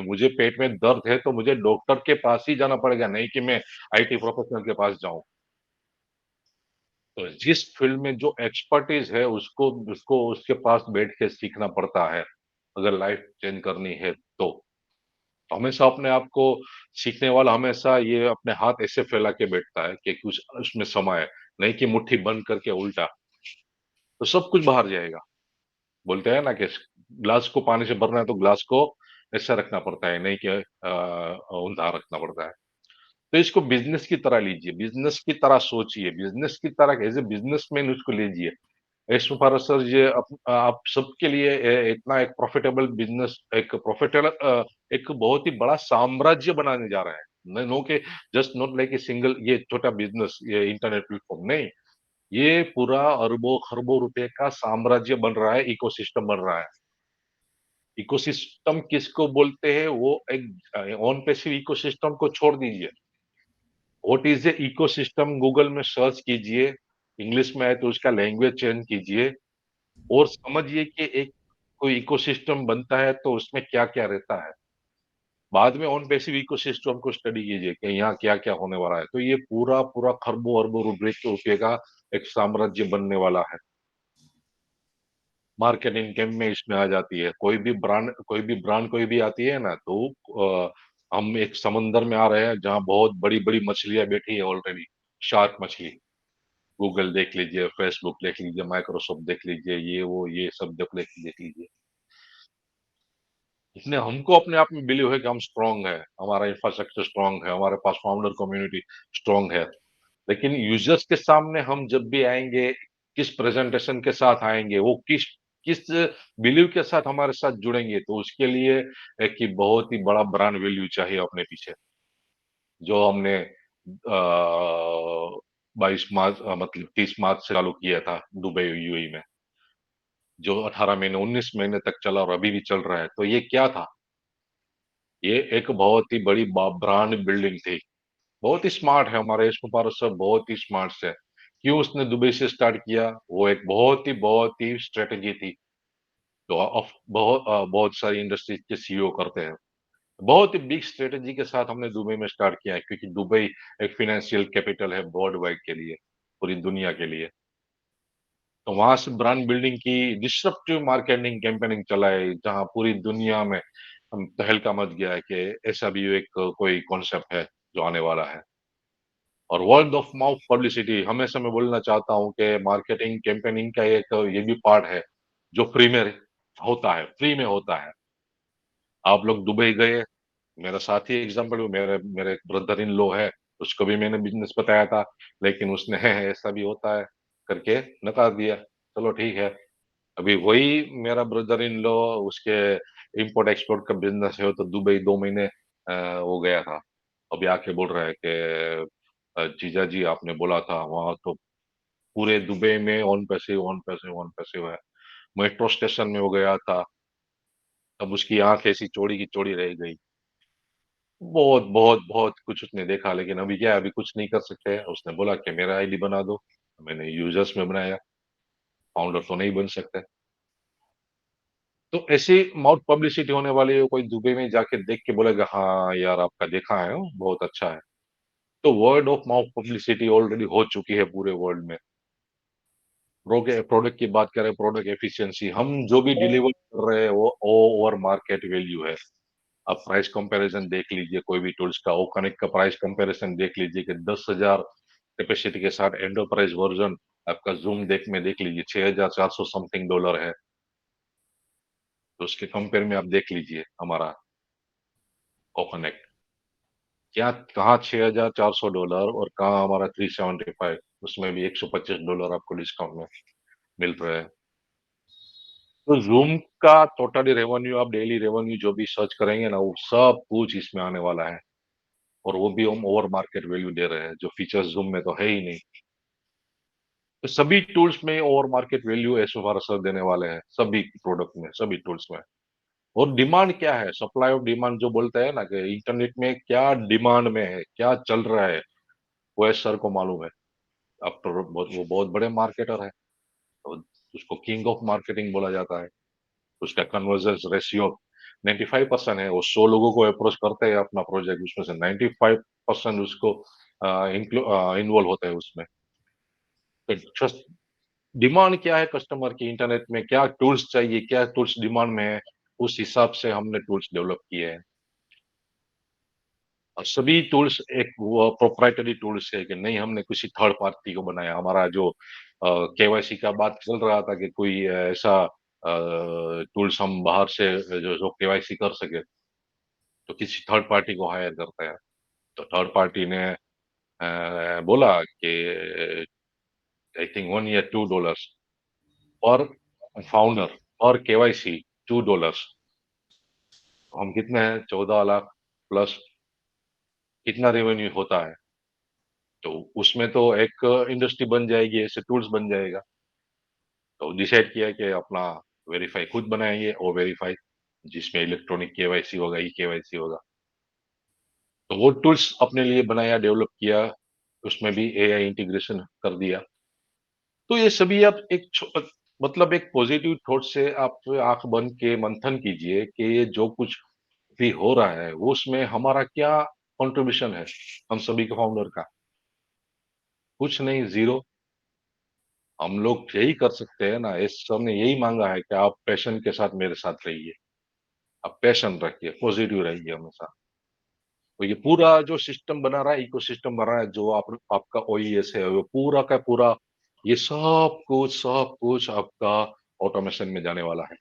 मुझे पेट में दर्द है तो मुझे डॉक्टर के पास ही जाना पड़ेगा, नहीं कि मैं आईटी प्रोफेशनल के पास जाऊं। तो जिस फील्ड में जो एक्सपर्टीज है उसको उसको उसके पास बैठ के सीखना पड़ता है अगर लाइफ चेंज करनी है तो। हमेशा अपने आप को सीखने वाला हमेशा ये अपने हाथ ऐसे फैला के बैठता है कि कुछ उसमें समय है, नहीं कि मुट्ठी बंद करके उल्टा, तो सब कुछ बाहर जाएगा। बोलते हैं ना कि ग्लास को पानी से भरना है तो ग्लास को ऐसा रखना पड़ता है, नहीं कि ऊंधा रखना पड़ता है। तो इसको बिजनेस की तरह लीजिए, बिजनेस की तरह सोचिए, बिजनेस की तरह एज ए बिजनेसमैन उसको लीजिए। इसमें भारत सर ये आप सबके लिए इतना एक प्रॉफिटेबल बिजनेस, एक प्रॉफिटेबल एक बहुत ही बड़ा साम्राज्य बनाने जा रहे हैं। नो के just not like a single ये छोटा बिजनेस, ये इंटरनेट प्लेटफॉर्म नहीं, ये पूरा अरबों खरबों रुपए का साम्राज्य बन रहा है, इकोसिस्टम बन रहा है। इकोसिस्टम किसको बोलते हैं? वो एक ऑन पैसिव इकोसिस्टम को छोड़ दीजिए। What is a ecosystem Google में सर्च कीजिए, इंग्लिश में है तो उसका लैंग्वेज चेंज कीजिए और समझिए कि एक कोई इकोसिस्टम बनता है तो उसमें क्या-क्या रहता है। बाद में ऑन पैसिव इकोसिस्टम को स्टडी कीजिए कि यहाँ क्या-क्या होने वाला है। तो ये पूरा-पूरा खरबों-अरबों रुपए का एक साम्राज्य बनने वाला है। मार्केटिंग गेम में इसमें आ जाती है। कोई भी आती है ना तो हम एक समंदर में आ रहे हैं जहाँ बहुत बड़ी-बड़ी मछलियाँ बैठी है ऑलरेडी, शार्क मछली। गूगल देख लीजिए, फेसबुक देख लीजिए, माइक्रोसॉफ्ट देख लीजिए, ये वो ये सब देख लीजिए। इसलिए हमको अपने आप में बिलीव है कि हम स्ट्रांग है, हमारा इंफ्रास्ट्रक्चर स्ट्रांग है, हमारे पास फाउंडर कम्युनिटी स्ट्रांग है। लेकिन यूजर्स के सामने हम जब भी आएँगे, किस प्रेजेंटेशन के साथ आएँगे, वो किस किस बिलीव के साथ हमारे साथ जुड़ेंगे, तो उसके लिए एक ही बहुत ही बड़ा ब्रांड वैल्यू चाहिए अपने पीछे। जो हमने 22 मार्च मतलब 30 मार्च से चालू किया था दुबई यूएई में, जो 18 महीने 19 महीने तक चला और अभी भी चल रहा है। तो ये क्या था? ये एक बहुत ही बड़ी ब्रांड बिल्डिंग थी। बहुत ही स्मार्ट है हमारे यश कुमार सर, बहुत ही स्मार्ट है। क्यों उसने दुबई से स्टार्ट किया? वो एक बहुत ही स्ट्रेटेजी थी। तो बहुत सारी इंडस्ट्रीज के सीईओ करते हैं। बहुत ही बिग स्ट्रेटेजी के साथ हमने दुबई में स्टार्ट किया है क्योंकि दुबई एक फाइनेंशियल कैपिटल है वर्ल्ड वाइड के लिए, पूरी दुनिया के लिए। तो वहां से ब्रांड बिल्डिंग की, डिस्रप्टिव मार्केटिंग कैंपेनिंग चलाए जहां पूरी दुनिया में तहलका मच गया है कि ऐसा भी एक कोई कॉन्सेप्ट है जो आने वाला है। और वर्ड ऑफ माउथ पब्लिसिटी हमेशा मैं बोलना चाहता हूँ कि मार्केटिंग कैंपेनिंग का एक ये भी पार्ट है जो फ्री में होता है, फ्री में होता है। आप लोग दुबई गए, मेरा साथी एग्जाम्पल मेरे मेरे ब्रदर इन लॉ है, उसको भी मैंने बिजनेस बताया था, लेकिन उसने ऐसा भी होता है करके नकार दिया। चलो ठीक है, अभी वही मेरा ब्रदर इन लॉ, उसके इम्पोर्ट एक्सपोर्ट का बिजनेस है तो दुबई 2 महीने वो गया था। अभी आके बोल रहा है कि जीजा जी आपने बोला था वहां तो पूरे दुबई में ऑन पैसिव है। मेट्रो स्टेशन में वो गया था, तब उसकी आंख ऐसी चौड़ी की चौड़ी रह गई। बहुत कुछ उसने देखा, लेकिन अभी क्या है, अभी कुछ नहीं कर सकते। उसने बोला कि मेरा आईडी बना दो, मैंने यूजर्स में बनाया, फाउंडर तो नहीं बन सकते। तो ऐसी माउथ पब्लिसिटी होने वाली है, कोई दुबई में जाके देख के बोलेगा हाँ यार आपका देखा है, बहुत अच्छा है। तो word of mouth publicity already हो चुकी है पूरे वर्ल्ड में। प्रोडक्ट की बात करें, प्रोडक्ट एफिशिएंसी, हम जो भी डिलीवर कर रहे हैं वो ओवर मार्केट वैल्यू है। आप प्राइस कंपैरिजन देख लीजिए, कोई भी टूल्स का ओ कनेक्ट का प्राइस कंपैरिजन देख लीजिए कि 10,000 कैपेसिटी के साथ एंटरप्राइज वर्जन आपका जूम में देख लीजिए 6,400 समथिंग डॉलर है। तो उसके कंपेयर में आप देख लीजिए हमारा ओ कनेक्ट, क्या कहाँ $6,400 और कहाँ हमारा 375, उसमें भी $125 आपको डिस्काउंट में मिल रहा है। तो ज़ूम का टोटली रेवेन्यू, आप डेली रेवेन्यू जो भी सर्च करेंगे ना, वो सब कुछ इसमें आने वाला है और वो भी हम ओवर मार्केट वैल्यू दे रहे हैं, जो फीचर्स ज़ूम में तो है ही नहीं। तो सभी टूल्स में over market value SOR sir देने वाले हैं, सभी प्रोडक्ट में, सभी टूल्स में। और डिमांड क्या है, सप्लाई और डिमांड जो बोलते हैं ना कि इंटरनेट में क्या डिमांड में है, क्या चल रहा है, वो एस सर को मालूम है। अब तो वो बहुत बड़े मार्केटर है, तो उसको किंग ऑफ मार्केटिंग बोला जाता है। उसका कन्वर्जन रेशियो 95% है। वो 100 लोगों को अप्रोच करते हैं अपना प्रोजेक्ट, उसमें से 95% उसको इन्वॉल्व होते हैं उसमें। डिमांड क्या है कस्टमर की, इंटरनेट में क्या टूल्स चाहिए, क्या टूल्स डिमांड में है, उस हिसाब से हमने टूल्स डेवलप किए हैं। और सभी टूल्स एक वो प्रोप्राइटरी टूल्स है कि नहीं हमने किसी थर्ड पार्टी को बनाया। हमारा जो केवाईसी का बात चल रहा था कि कोई ऐसा टूल्स हम बाहर से जो केवाईसी कर सके, तो किसी थर्ड पार्टी को हायर करते हैं। तो थर्ड पार्टी ने बोला कि आई थिंक $1 या $2 पर फाउंडर और केवाईसी $2। हम कितने हैं, 14 लाख प्लस कितना रेवेन्यू होता है, तो उसमें तो एक इंडस्ट्री बन जाएगी, ऐसे टूल्स बन जाएगा। तो डिसाइड किया कि अपना वेरीफाई खुद बनाएंगे, और वेरीफाई जिसमें इलेक्ट्रॉनिक केवाईसी होगा, ई केवाईसी होगा। तो वो टूल्स अपने लिए बनाया, डेवलप किया, उसमें भी एआई इंटीग्रेशन कर दिया। तो ये सभी आप मतलब एक पॉजिटिव थॉट से आप आंख बंद के मंथन कीजिए कि ये जो कुछ भी हो रहा है वो उसमें हमारा क्या कंट्रीब्यूशन है, हम सभी के फाउंडर का। कुछ नहीं, जीरो। हम लोग यही कर सकते हैं ना, इस सर ने यही मांगा है कि आप पैशन के साथ मेरे साथ रहिए, आप पैशन रखिए, पॉजिटिव रहिए हमेशा। तो ये पूरा जो सिस्टम बना रहा है, इकोसिस्टम बना रहा है, जो आपका ओईएस है, वो पूरा का पूरा ये सब कुछ आपका ऑटोमेशन में जाने वाला है।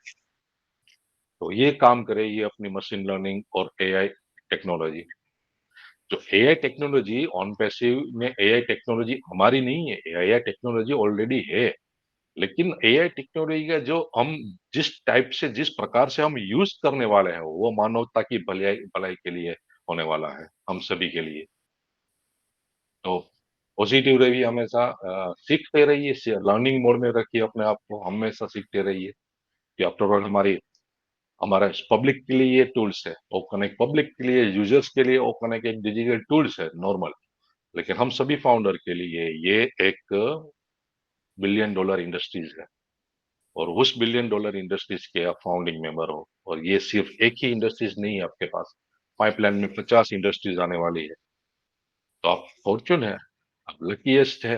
तो ये काम करे, ये अपनी मशीन लर्निंग और एआई टेक्नोलॉजी। जो एआई टेक्नोलॉजी ऑन पैसिव में, एआई टेक्नोलॉजी हमारी नहीं है, एआई टेक्नोलॉजी ऑलरेडी है। लेकिन एआई टेक्नोलॉजी का जो हम जिस टाइप से, जिस प्रकार से हम यूज करने वाले हैं, वो मानवता की भलाई भलाई के लिए होने वाला है, हम सभी के लिए। तो पॉजिटिव रहिए हमेशा, सीखते रहिए, लर्निंग मोड में रखिए अपने आप को, हमेशा सीखते रहिए। कि आफ्टर ऑल हमारा पब्लिक के लिए ये टूल्स है, ओपन एक पब्लिक के लिए, यूजर्स के लिए ओपन एक डिजिटल टूल्स है नॉर्मल। लेकिन हम सभी फाउंडर के लिए ये एक $1 बिलियन इंडस्ट्रीज है, और उस $1 बिलियन इंडस्ट्रीज के आप फाउंडिंग मेंबर हो। और ये सिर्फ एक ही इंडस्ट्रीज नहीं है आपके पास, पाइपलाइन में 50 इंडस्ट्रीज आने वाली है। तो आप फॉर्चून है, आप लकीएस्ट है,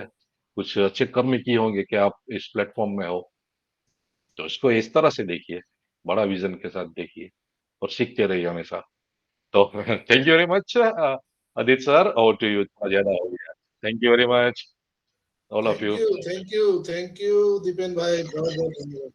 कुछ अच्छे कर्म किए होंगे कि आप इस प्लेटफॉर्म में हो। तो इसको इस तरह से देखिए, बड़ा विजन के साथ देखिए, और सीखते रहिए हमेशा। तो thank you very much Adit sir, और टू यू, ज्यादा हो गया। Thank you very much all of you. Thank you Dipen भाई, बहुत बहुत धन्यवाद।